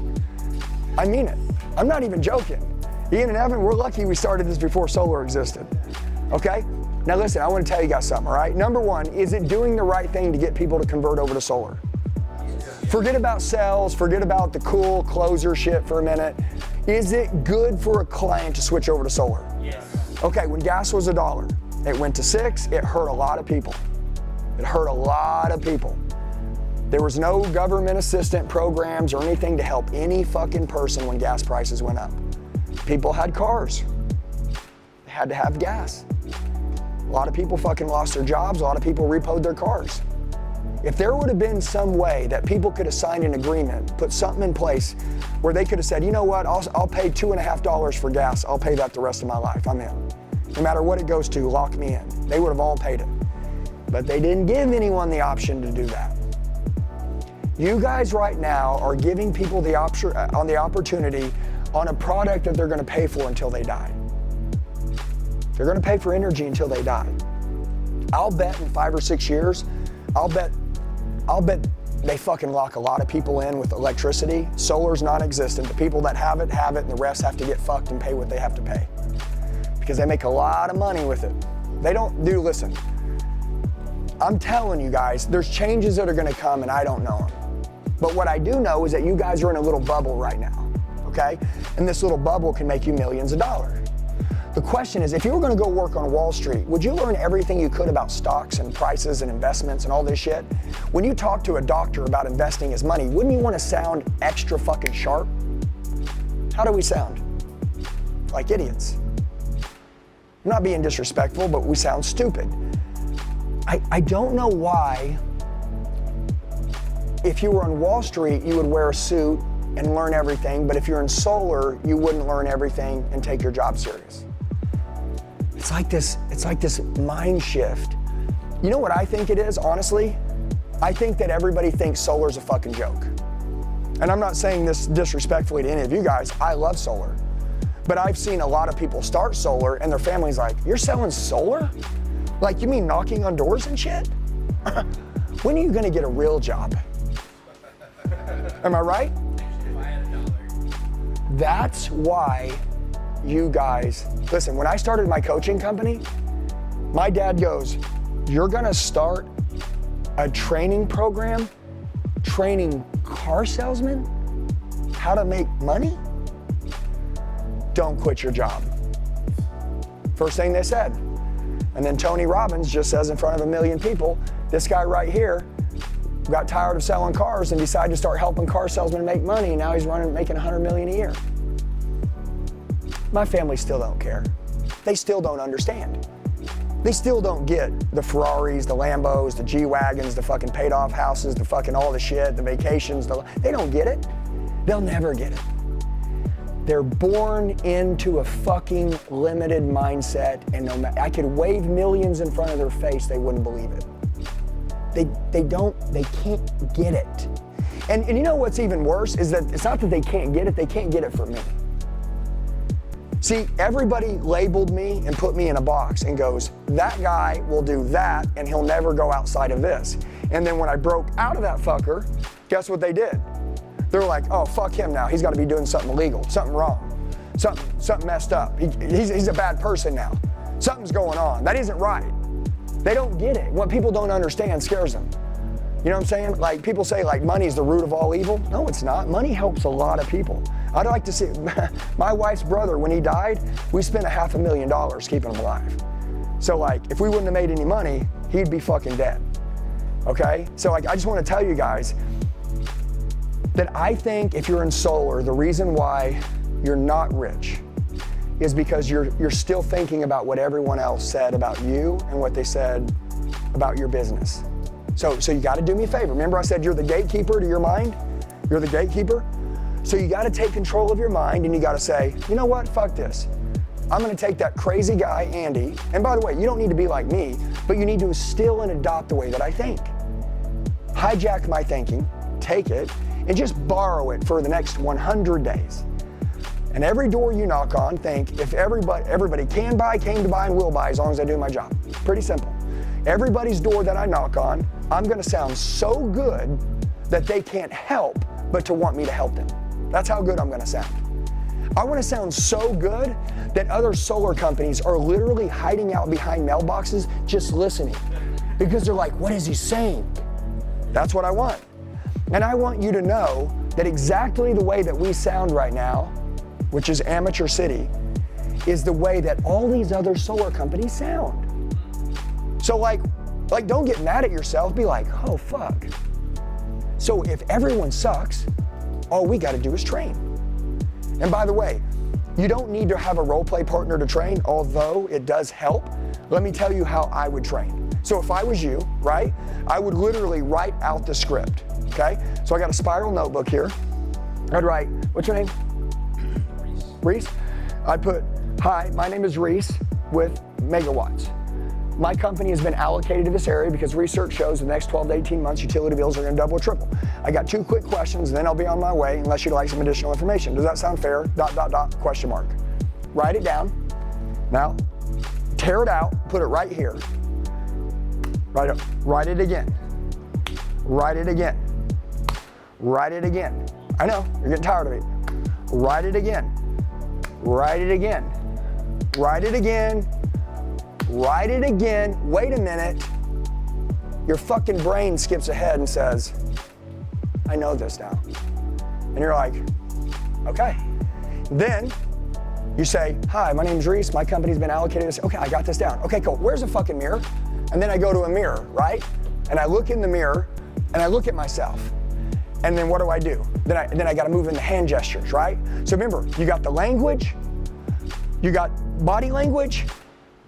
I mean it. I'm not even joking. Ian and Evan, we're lucky we started this before solar existed. Okay? Now listen, I want to tell you guys something, all right? Number one, is it doing the right thing to get people to convert over to solar? Forget about sales, forget about the cool closer shit for a minute. Is it good for a client to switch over to solar? Yes. Okay, when gas was $1, it went to $6, it hurt a lot of people. It hurt a lot of people. There was no government assistant programs or anything to help any fucking person when gas prices went up. People had cars. They had to have gas. A lot of people fucking lost their jobs. A lot of people repoed their cars. If there would have been some way that people could have signed an agreement, put something in place where they could have said, you know what, I'll pay $2.50 for gas. I'll pay that the rest of my life. I'm in. No matter what it goes to, lock me in. They would have all paid it. But they didn't give anyone the option to do that. You guys right now are giving people the opportunity on a product that they're gonna pay for until they die. They're gonna pay for energy until they die. I'll bet in 5 or 6 years, I'll bet they fucking lock a lot of people in with electricity. Solar's non-existent. The people that have it, and the rest have to get fucked and pay what they have to pay. Because they make a lot of money with it. They don't do, listen, I'm telling you guys, there's changes that are gonna come and I don't know them. But what I do know is that you guys are in a little bubble right now, okay? And this little bubble can make you millions of dollars. The question is, if you were gonna go work on Wall Street, would you learn everything you could about stocks and prices and investments and all this shit? When you talk to a doctor about investing his money, wouldn't you wanna sound extra fucking sharp? How do we sound? Like idiots. I'm not being disrespectful, but we sound stupid. I don't know why, if you were on Wall Street, you would wear a suit and learn everything, but if you're in solar, you wouldn't learn everything and take your job serious. It's like this mind shift. You know what I think it is, honestly? I think that everybody thinks solar's a fucking joke. And I'm not saying this disrespectfully to any of you guys, I love solar. But I've seen a lot of people start solar and their family's like, you're selling solar? Like, you mean knocking on doors and shit? When are you gonna get a real job? Am I right? That's why you guys, listen, when I started my coaching company, my dad goes, you're gonna start a training program training car salesmen how to make money? Don't quit your job. First thing they said. And then Tony Robbins just says in front of 1 million people, this guy right here got tired of selling cars and decided to start helping car salesmen make money, and now he's making 100 million a year. My family still don't care. They still don't understand. They still don't get the Ferraris, the Lambos, the G-Wagons, the fucking paid off houses, the fucking all the shit, the vacations, they don't get it. They'll never get it. They're born into a fucking limited mindset, and no matter, I could wave millions in front of their face, they wouldn't believe it. They can't get it. And you know what's even worse is that it's not that they can't get it from me. See, everybody labeled me and put me in a box and goes, that guy will do that and he'll never go outside of this. And then when I broke out of that fucker, guess what they did? They're like, oh, fuck him now. He's got to be doing something illegal, something wrong, something messed up. He's a bad person now. Something's going on. That isn't right. They don't get it. What people don't understand scares them. You know what I'm saying? Like people say like money's the root of all evil. No, it's not. Money helps a lot of people. I'd like to see, my wife's brother, when he died, we spent $500,000 keeping him alive. So like, if we wouldn't have made any money, he'd be fucking dead. Okay? So like, I just want to tell you guys that I think if you're in solar, the reason why you're not rich is because you're still thinking about what everyone else said about you and what they said about your business. So you got to do me a favor. Remember I said you're the gatekeeper to your mind? You're the gatekeeper? So you got to take control of your mind and you got to say, you know what, fuck this. I'm going to take that crazy guy, Andy, and by the way, you don't need to be like me, but you need to still and adopt the way that I think. Hijack my thinking, take it, and just borrow it for the next 100 days. And every door you knock on, think, if everybody came to buy, and will buy as long as I do my job. Pretty simple. Everybody's door that I knock on, I'm going to sound so good that they can't help but to want me to help them. That's how good I'm going to sound. I want to sound so good that other solar companies are literally hiding out behind mailboxes just listening because they're like, what is he saying? That's what I want. And I want you to know that exactly the way that we sound right now, which is Amateur City, is the way that all these other solar companies sound. So like don't get mad at yourself, be like, oh fuck. So if everyone sucks, all we gotta do is train. And by the way, you don't need to have a role play partner to train, although it does help. Let me tell you how I would train. So if I was you, right, I would literally write out the script, okay? So I got a spiral notebook here. I'd write, what's your name? Reese. I'd put, hi, my name is Reese with Megawatts. My company has been allocated to this area because research shows in the next 12 to 18 months, utility bills are gonna double or triple. I got 2 quick questions and then I'll be on my way unless you'd like some additional information. Does that sound fair? ... question mark. Write it down. Now, tear it out, put it right here. Write it again. Write it again. Write it again. I know, you're getting tired of it. Write it again. Write it again. Write it again. Write it again. Wait a minute. Your fucking brain skips ahead and says, I know this now. And you're like, okay. Then you say, hi, my name's Reese. My company's been allocated this. Okay, I got this down. Okay, cool. Where's a fucking mirror? And then I go to a mirror, right? And I look in the mirror and I look at myself. And then what do? Then I gotta move in the hand gestures, right? So remember, you got the language, you got body language,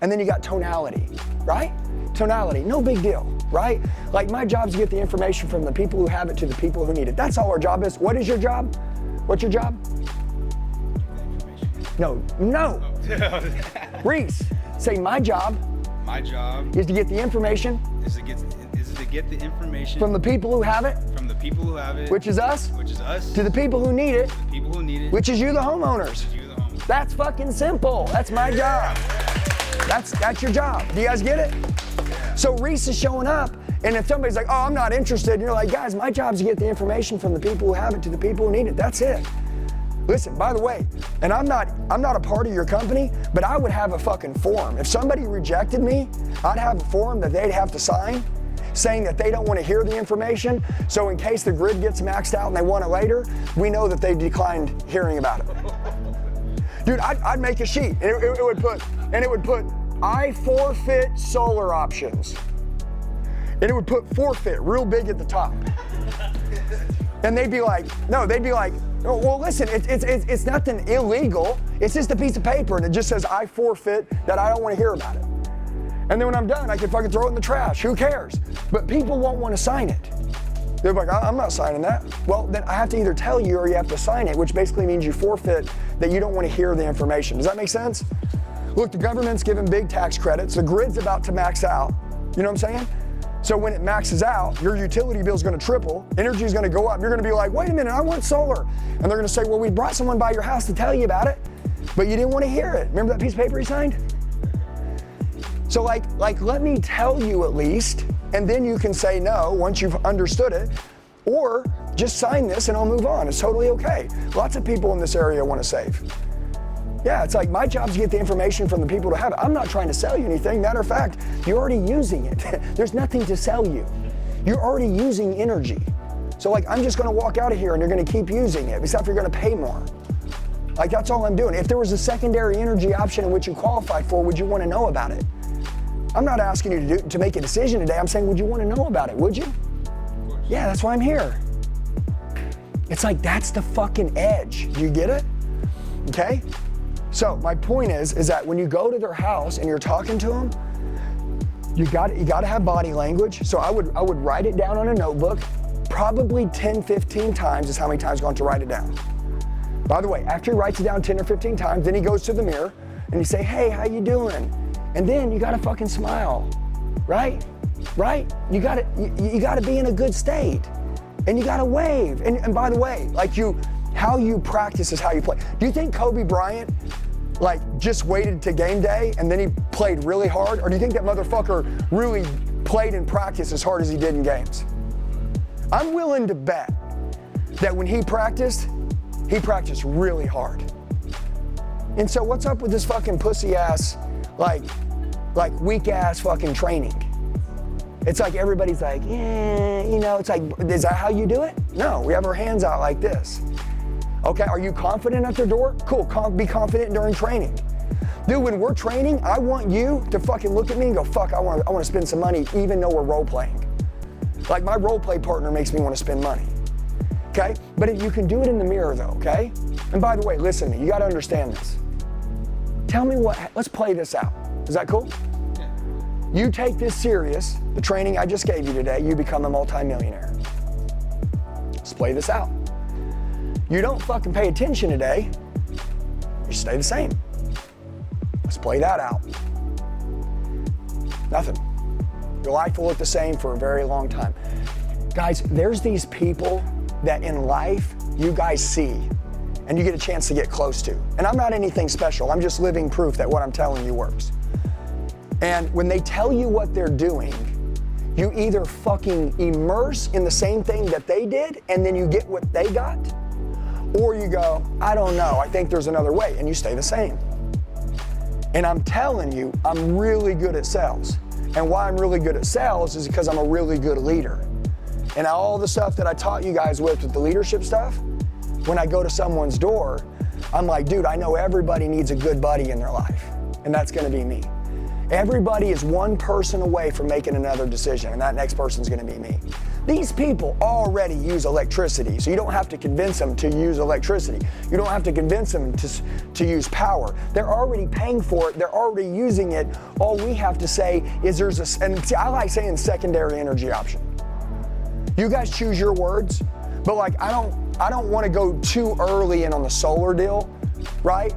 and then you got tonality, right? Tonality, no big deal, right? Like my job is to get the information from the people who have it to the people who need it. That's all our job is. What is your job? What's your job? No. Reese, say my job. My job is to get the information. Is to get the information from the people who have it. From the people who have it. Which is us. Which is us. To the people who need it. To the people who need it. Which is you, the homeowners. Which is you, the homeowners. That's fucking simple. That's my job. That's your job. Do you guys get it? Yeah. So Reese is showing up, and if somebody's like, oh, I'm not interested, and you're like, guys, my job is to get the information from the people who have it to the people who need it. That's it. Listen, by the way, and I'm not a part of your company, but I would have a fucking form. If somebody rejected me, I'd have a form that they'd have to sign saying that they don't want to hear the information, so in case the grid gets maxed out and they want it later, we know that they declined hearing about it. Dude, I'd make a sheet, and it would put, I forfeit solar options. And it would put forfeit real big at the top. And they'd be like, well, listen, it's nothing illegal. It's just a piece of paper, and it just says, I forfeit that I don't want to hear about it. And then when I'm done, I can fucking throw it in the trash. Who cares? But people won't want to sign it. They're like, I'm not signing that. Well, then I have to either tell you or you have to sign it, which basically means you forfeit that you don't want to hear the information. Does that make sense? Look, the government's giving big tax credits. The grid's about to max out. You know what I'm saying? So when it maxes out, your utility bill's gonna triple, energy's gonna go up. You're gonna be like, wait a minute, I want solar. And they're gonna say, well, we brought someone by your house to tell you about it, but you didn't want to hear it. Remember that piece of paper he signed? So like let me tell you at least, and then you can say no once you've understood it, or just sign this and I'll move on. It's totally okay. Lots of people in this area want to save. Yeah, it's like my job is to get the information from the people to have it. I'm not trying to sell you anything. Matter of fact, you're already using it. There's nothing to sell you. You're already using energy. So like, I'm just gonna walk out of here and you're gonna keep using it, except you're gonna pay more. Like, that's all I'm doing. If there was a secondary energy option in which you qualified for, would you wanna know about it? I'm not asking you to make a decision today. I'm saying, would you wanna know about it, would you? Of course. Yeah, that's why I'm here. It's like, that's the fucking edge. Do you get it? Okay? So my point is that when you go to their house and you're talking to them, you got to have body language. So I would write it down on a notebook, probably 10, 15 times is how many times you're going to write it down. By the way, after he writes it down 10 or 15 times, then he goes to the mirror and you say, hey, how you doing? And then you got to fucking smile, right? Right? You got to be in a good state, and you got to wave. And by the way, like how you practice is how you play. Do you think Kobe Bryant just waited to game day and then he played really hard? Or do you think that motherfucker really played and practiced as hard as he did in games? I'm willing to bet that when he practiced really hard. And so what's up with this fucking pussy ass, like weak ass fucking training? It's like everybody's like, yeah, it's like, is that how you do it? No, we have our hands out like this. Okay, are you confident at their door? Cool, be confident during training. Dude, when we're training, I want you to fucking look at me and go, fuck, I want to spend some money even though we're role playing. Like, my role play partner makes me want to spend money. Okay, but you can do it in the mirror though, okay? And by the way, listen to me, you got to understand this. Tell me let's play this out. Is that cool? Yeah. You take this serious, the training I just gave you today, you become a multimillionaire. Let's play this out. You don't fucking pay attention today, you stay the same. Let's play that out. Nothing. Your life will look the same for a very long time. Guys, there's these people that in life you guys see and you get a chance to get close to. And I'm not anything special, I'm just living proof that what I'm telling you works. And when they tell you what they're doing, you either fucking immerse in the same thing that they did and then you get what they got, or you go, I don't know, I think there's another way, and you stay the same. And I'm telling you, I'm really good at sales. And why I'm really good at sales is because I'm a really good leader. And all the stuff that I taught you guys with the leadership stuff, when I go to someone's door, I'm like, dude, I know everybody needs a good buddy in their life, and that's gonna be me. Everybody is one person away from making another decision, and that next person's gonna be me. These people already use electricity, so you don't have to convince them to use electricity. You don't have to convince them to use power. They're already paying for it, they're already using it. All we have to say is and see, I like saying secondary energy option. You guys choose your words, but like I don't want to go too early in on the solar deal, right?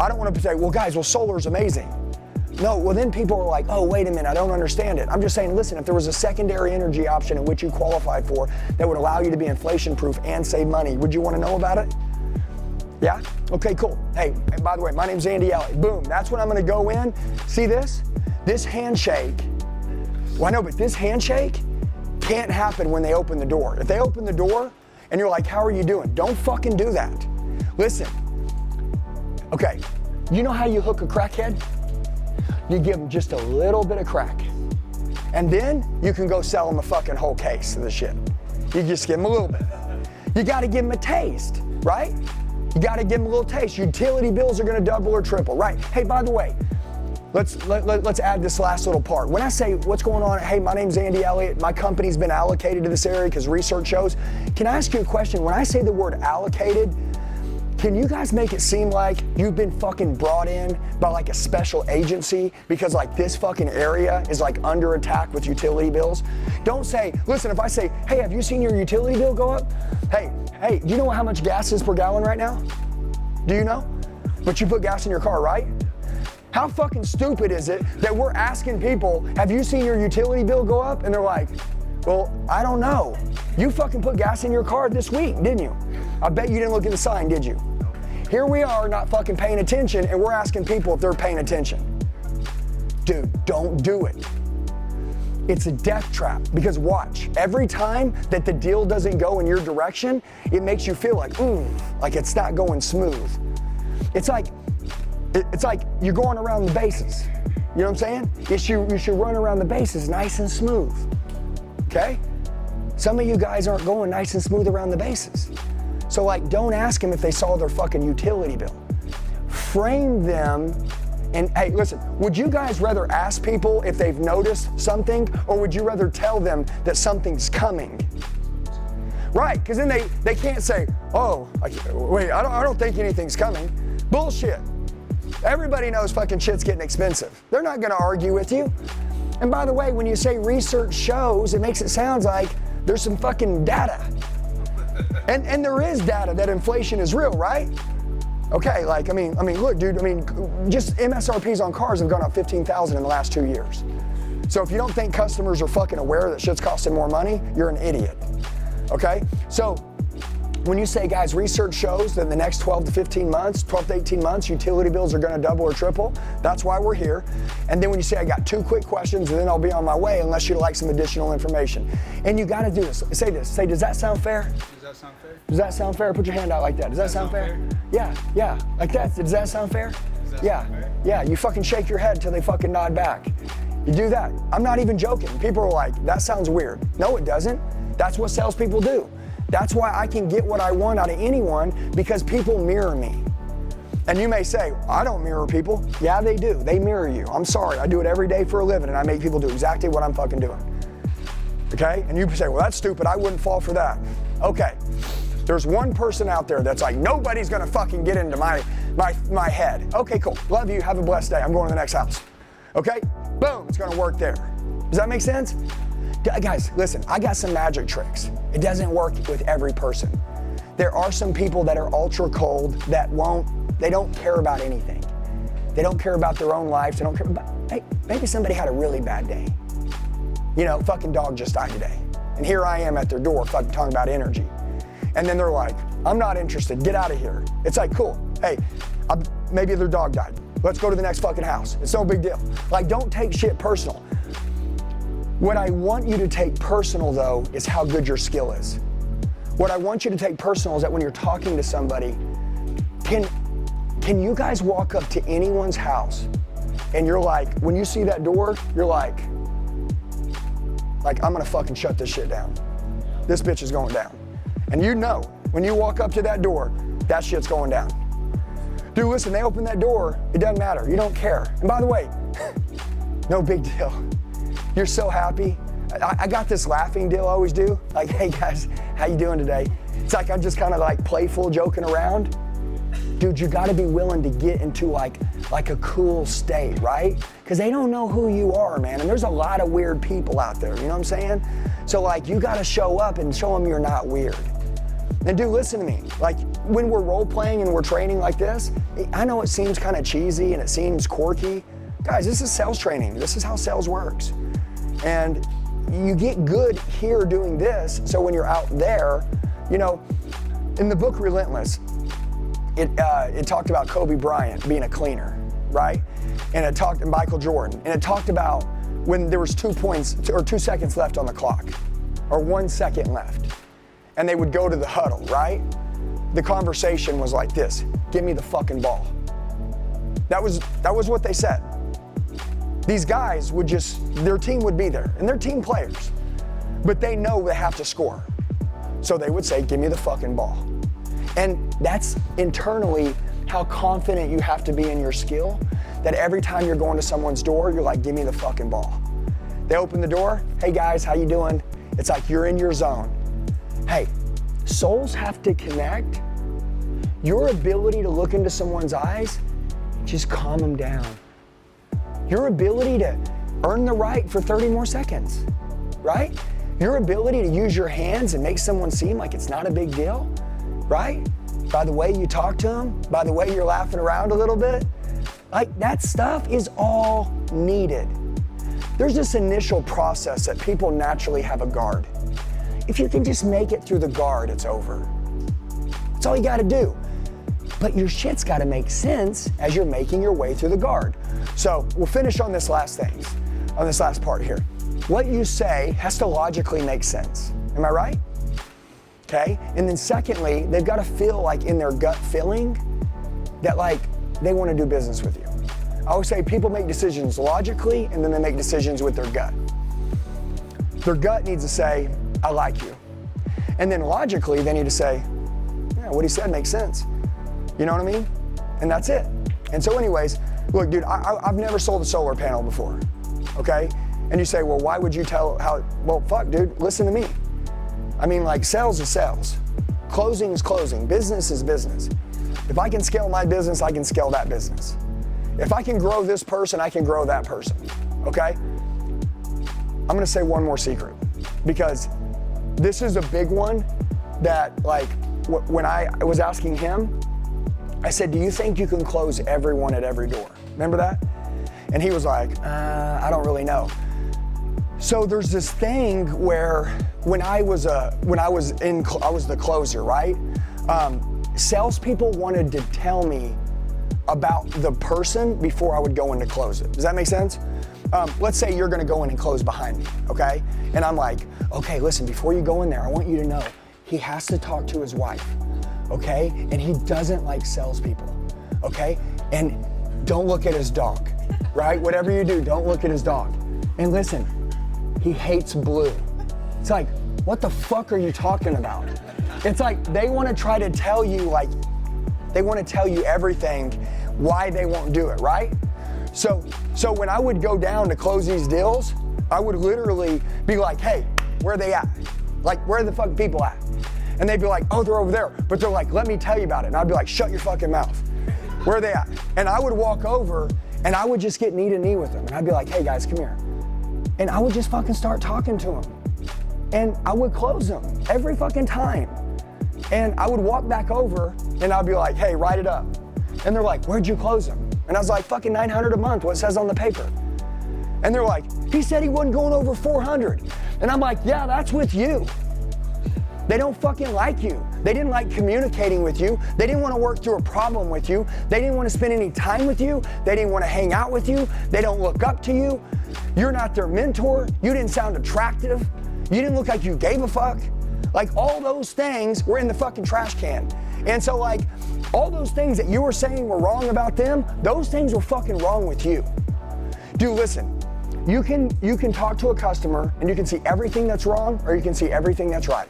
I don't want to say, well guys, solar's amazing. No, well then people are like, oh, wait a minute, I don't understand it. I'm just saying, listen, if there was a secondary energy option in which you qualified for that would allow you to be inflation proof and save money, would you want to know about it? Yeah? Okay, cool. Hey, by the way, my name's Andy Elliott. Boom, that's when I'm gonna go in. See this? This handshake. Well, I know, but this handshake can't happen when they open the door. If they open the door and you're like, how are you doing? Don't fucking do that. Listen, okay, you know how you hook a crackhead? You give them just a little bit of crack. And then you can go sell them a fucking whole case of the shit. You just give them a little bit. You gotta give them a taste, right? You gotta give them a little taste. Utility bills are gonna double or triple, right? Hey, by the way, let's add this last little part. When I say what's going on, hey, my name's Andy Elliott, my company's been allocated to this area because research shows. Can I ask you a question? When I say the word allocated, can you guys make it seem like you've been fucking brought in by like a special agency because like this fucking area is like under attack with utility bills? Don't say, listen, if I say, hey, have you seen your utility bill go up? Hey, do you know how much gas is per gallon right now? Do you know? But you put gas in your car, right? How fucking stupid is it that we're asking people, have you seen your utility bill go up? And they're like, well, I don't know. You fucking put gas in your car this week, didn't you? I bet you didn't look at the sign, did you? Here we are not fucking paying attention and we're asking people if they're paying attention. Dude, don't do it. It's a death trap because watch, every time that the deal doesn't go in your direction, it makes you feel like it's not going smooth. It's like you're going around the bases. You know what I'm saying? You should run around the bases nice and smooth, okay? Some of you guys aren't going nice and smooth around the bases. So like, don't ask them if they saw their fucking utility bill. Frame them, and hey, listen, would you guys rather ask people if they've noticed something, or would you rather tell them that something's coming? Right, because then they can't say, oh, wait, I don't think anything's coming. Bullshit. Everybody knows fucking shit's getting expensive. They're not gonna argue with you. And by the way, when you say research shows, it makes it sound like there's some fucking data. And there is data that inflation is real, right? Okay, like, I mean, look, dude, just MSRPs on cars have gone up 15,000 in the last 2 years. So if you don't think customers are fucking aware that shit's costing more money, you're an idiot, okay? So when you say, guys, research shows that in the next 12 to 18 months, utility bills are gonna double or triple, that's why we're here. And then when you say, I got 2 quick questions and then I'll be on my way unless you'd like some additional information. And you gotta do this, say, does that sound fair? Does that sound fair? Does that sound fair? Put your hand out like that. Does that sound fair? Yeah, like that. Does that sound fair? Yeah, you fucking shake your head until they fucking nod back. You do that. I'm not even joking. People are like, that sounds weird. No, it doesn't. That's what salespeople do. That's why I can get what I want out of anyone, because people mirror me. And you may say, I don't mirror people. Yeah, they do. They mirror you. I'm sorry. I do it every day for a living, and I make people do exactly what I'm fucking doing. Okay? And you say, well, that's stupid. I wouldn't fall for that. Okay. There's one person out there that's like, nobody's gonna fucking get into my head. Okay, cool. Love you. Have a blessed day. I'm going to the next house. Okay? Boom. It's gonna work there. Does that make sense? Guys, listen, I got some magic tricks. It doesn't work with every person. There are some people that are ultra cold that they don't care about anything. They don't care about their own lives. They don't care about, hey, maybe somebody had a really bad day. You know, fucking dog just died today. And here I am at their door fucking talking about energy. And then they're like, I'm not interested, get out of here. It's like, cool, hey, maybe their dog died. Let's go to the next fucking house. It's no big deal. Like, don't take shit personal. What I want you to take personal, though, is how good your skill is. What I want you to take personal is that when you're talking to somebody, can you guys walk up to anyone's house and you're like, when you see that door, you're like, I'm gonna fucking shut this shit down. This bitch is going down. And you know, when you walk up to that door, that shit's going down. Dude, listen, they open that door, it doesn't matter, you don't care. And by the way, no big deal. You're so happy. I got this laughing deal I always do. Like, hey guys, how you doing today? It's like I'm just kind of like playful, joking around. Dude, you gotta be willing to get into like a cool state, right? Because they don't know who you are, man. And there's a lot of weird people out there, you know what I'm saying? So like, you gotta show up and show them you're not weird. And dude, listen to me. Like, when we're role playing and we're training like this, I know it seems kind of cheesy and it seems quirky. Guys, this is sales training. This is how sales works. And you get good here doing this, so when you're out there, you know, in the book Relentless, it talked about Kobe Bryant being a cleaner, right? And it talked, and Michael Jordan, and it talked about when there was 2 seconds left on the clock, or 1 second left, and they would go to the huddle, right? the conversation was like this: give me the fucking ball. That was what they said. These guys would their team would be there, and they're team players, but they know they have to score. So they would say, give me the fucking ball. And that's internally how confident you have to be in your skill, that every time you're going to someone's door, you're like, give me the fucking ball. They open the door, hey guys, how you doing? It's like you're in your zone. Hey, souls have to connect. Your ability to look into someone's eyes, just calm them down. Your ability to earn the right for 30 more seconds, right? Your ability to use your hands and make someone seem like it's not a big deal, right? By the way you talk to them, by the way you're laughing around a little bit, like that stuff is all needed. There's this initial process that people naturally have a guard. If you can just make it through the guard, it's over. That's all you gotta do. But your shit's gotta make sense as you're making your way through the guard. So we'll finish on this last part here. What you say has to logically make sense. Am I right? Okay, and then secondly, they've gotta feel like in their gut feeling that like they wanna do business with you. I always say people make decisions logically and then they make decisions with their gut. Their gut needs to say, I like you. And then logically, they need to say, yeah, what he said makes sense. You know what I mean? And that's it. And so anyways, look, dude, I've never sold a solar panel before, okay? And you say, well, why would you tell how, well, fuck, dude, listen to me. I mean, like, sales is sales. Closing is closing. Business is business. If I can scale my business, I can scale that business. If I can grow this person, I can grow that person, okay? I'm gonna say one more secret, because this is a big one that, like, when I was asking him, I said, do you think you can close everyone at every door? Remember that? And he was like, I don't really know. So there's this thing where when I was the closer, right? Salespeople wanted to tell me about the person before I would go in to close it. Does that make sense? Let's say you're gonna go in and close behind me, okay? And I'm like, okay, listen, before you go in there, I want you to know he has to talk to his wife, okay? And he doesn't like salespeople, okay? And don't look at his dog, right? Whatever you do, don't look at his dog. And listen, he hates blue. It's like, what the fuck are you talking about? It's like they want to try to tell you, like, they want to tell you everything, why they won't do it, right? So when I would go down to close these deals, I would literally be like, hey, where are they at? Like, where are the fucking people at? And they'd be like, oh, they're over there. But they're like, let me tell you about it. And I'd be like, shut your fucking mouth. Where are they at? And I would walk over and I would just get knee to knee with them. And I'd be like, hey guys, come here. And I would just fucking start talking to them. And I would close them every fucking time. And I would walk back over and I'd be like, hey, write it up. And they're like, where'd you close them? And I was like, fucking $900 a month, what it says on the paper. And they're like, he said he wasn't going over 400. And I'm like, yeah, that's with you. They don't fucking like you. They didn't like communicating with you. They didn't want to work through a problem with you. They didn't want to spend any time with you. They didn't want to hang out with you. They don't look up to you. You're not their mentor. You didn't sound attractive. You didn't look like you gave a fuck. Like, all those things were in the fucking trash can. And so, like, all those things that you were saying were wrong about them, those things were fucking wrong with you. Dude, listen, you can talk to a customer and you can see everything that's wrong or you can see everything that's right.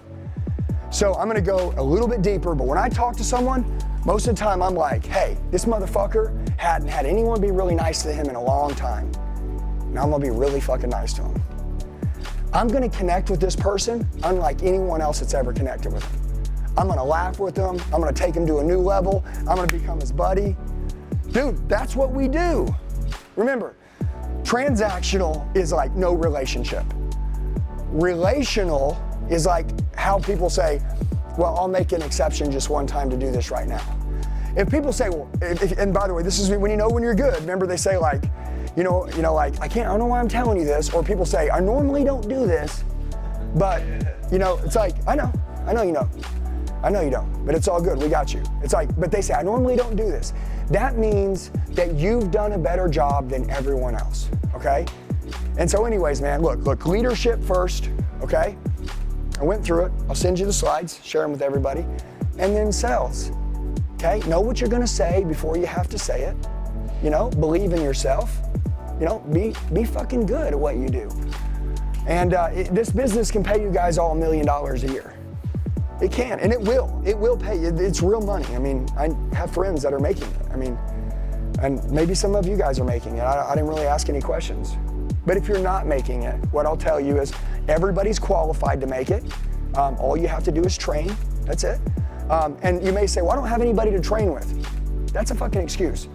So I'm gonna go a little bit deeper, but when I talk to someone, most of the time I'm like, hey, this motherfucker hadn't had anyone be really nice to him in a long time. Now I'm gonna be really fucking nice to him. I'm gonna connect with this person unlike anyone else that's ever connected with him. I'm gonna laugh with him. I'm gonna take him to a new level. I'm gonna become his buddy. Dude, that's what we do. Remember, transactional is like no relationship. Relational is like how people say, well, I'll make an exception just one time to do this right now. If people say, well, and by the way, this is when you know when you're good. Remember, they say like, like, I don't know why I'm telling you this. Or people say, I normally don't do this, but it's like, I know you know. I know you don't, but it's all good, we got you. It's like, but they say, I normally don't do this. That means that you've done a better job than everyone else, okay? And so anyways, man, look, leadership first, okay? I went through it. I'll send you the slides, share them with everybody. and then sales. Okay, know what you're gonna say before you have to say it. You know, believe in yourself. You know, be fucking good at what you do. And this business can pay you guys all $1 million a year. It can, and it will pay you. It's real money. I mean, I have friends that are making it. I mean, and maybe some of you guys are making it. I didn't really ask any questions. But if you're not making it, what I'll tell you is everybody's qualified to make it. All you have to do is train, that's it. And you may say, well, I don't have anybody to train with. That's a fucking excuse.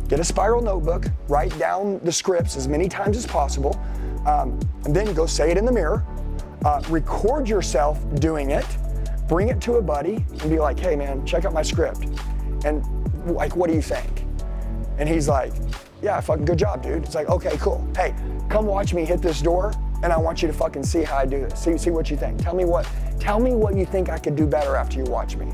Get a spiral notebook, write down the scripts as many times as possible, and then go say it in the mirror, record yourself doing it, bring it to a buddy and be like, hey man, check out my script. And like, what do you think? And he's like, yeah, fucking good job, dude. It's like, okay, cool. Hey, come watch me hit this door and I want you to fucking see how I do this. See what you think. Tell me what you think I could do better after you watch me.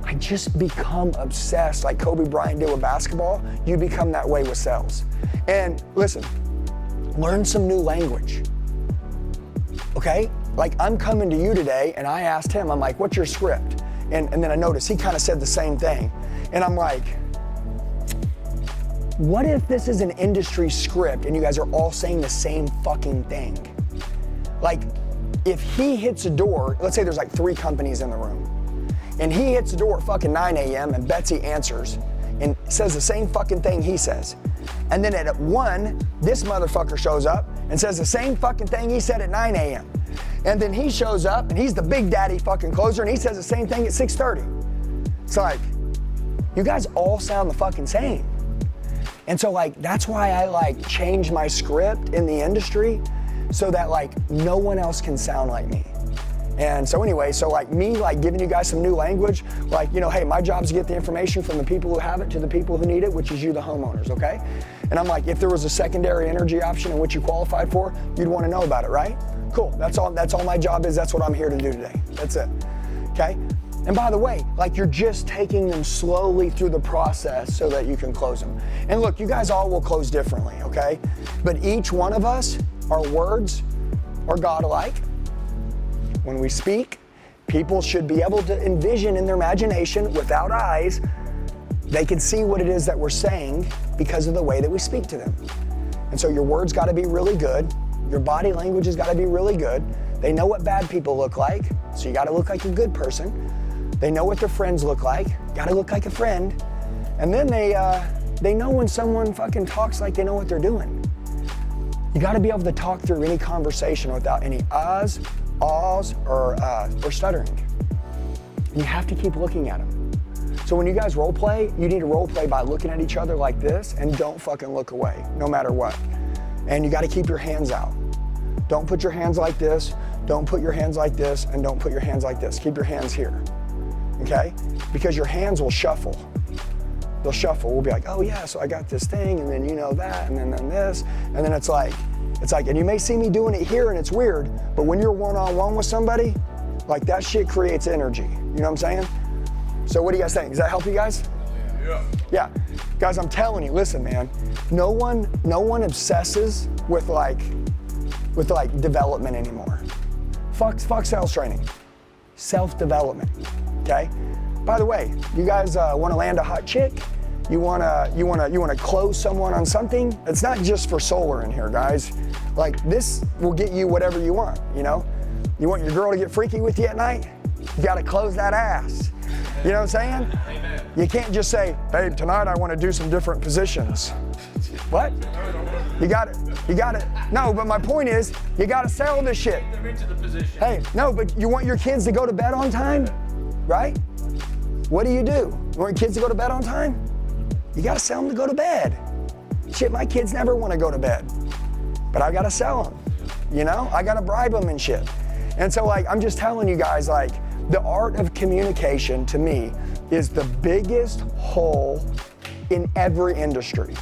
I just become obsessed like Kobe Bryant did with basketball. You become that way with sales. And listen, learn some new language, okay? Like I'm coming to you today and I asked him, I'm like, what's your script? And then I noticed he kind of said the same thing. And I'm like, what if this is an industry script and you guys are all saying the same fucking thing? Like, if he hits a door, let's say there's like 3 companies in the room, and he hits the door at fucking 9 a.m. and Betsy answers and says the same fucking thing he says. And then at 1, this motherfucker shows up and says the same fucking thing he said at 9 a.m. And then he shows up and he's the big daddy fucking closer and he says the same thing at 6:30. It's like, you guys all sound the fucking same. And so like, that's why I like change my script in the industry so that like no one else can sound like me. And so anyway, so like me like giving you guys some new language, like, you know, hey, my job is to get the information from the people who have it to the people who need it, which is you, the homeowners, okay? And I'm like, if there was a secondary energy option in which you qualified for, you'd want to know about it, right? Cool, that's all my job is, that's what I'm here to do today, that's it, okay? And by the way, like you're just taking them slowly through the process so that you can close them. And look, you guys all will close differently, okay? But each one of us, our words are God-like. When we speak, people should be able to envision in their imagination without eyes, they can see what it is that we're saying because of the way that we speak to them. And so your words gotta be really good. Your body language has gotta be really good. They know what bad people look like, so you gotta look like a good person. They know what their friends look like, gotta look like a friend. And then they know when someone fucking talks like they know what they're doing. You gotta be able to talk through any conversation without any ahs, or stuttering. You have to keep looking at them. So when you guys role play, you need to role play by looking at each other like this and don't fucking look away, no matter what. And you gotta keep your hands out. Don't put your hands like this, don't put your hands like this, and don't put your hands like this. Keep your hands here, okay? Because your hands will shuffle. They'll shuffle. We'll be like, oh yeah, so I got this thing, and then you know that, and then this, and then it's like, and you may see me doing it here and it's weird, but when you're one-on-one with somebody, like that shit creates energy. You know what I'm saying? So what do you guys think? Does that help you guys? Yeah. Guys, I'm telling you, listen, man, no one obsesses with like development anymore. Fuck sales training. Self-development, okay? By the way, you guys wanna land a hot chick? You wanna close someone on something? It's not just for solar in here, guys. Like this will get you whatever you want, you know? You want your girl to get freaky with you at night? You gotta close that ass. You know what I'm saying? Amen. You can't just say, babe, tonight I wanna do some different positions. What? You got it. No, but my point is, you gotta sell this shit. Hey, no, but you want your kids to go to bed on time, right? What do? You want your kids to go to bed on time? You gotta sell them to go to bed. Shit, my kids never wanna go to bed, but I gotta sell them, you know? I gotta bribe them and shit. And so like, I'm just telling you guys, like, the art of communication to me is the biggest hole in every industry,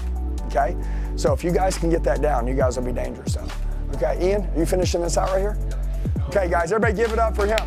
okay? So if you guys can get that down, you guys will be dangerous. So, okay, Ian, are you finishing this out right here? Okay, guys, everybody give it up for him.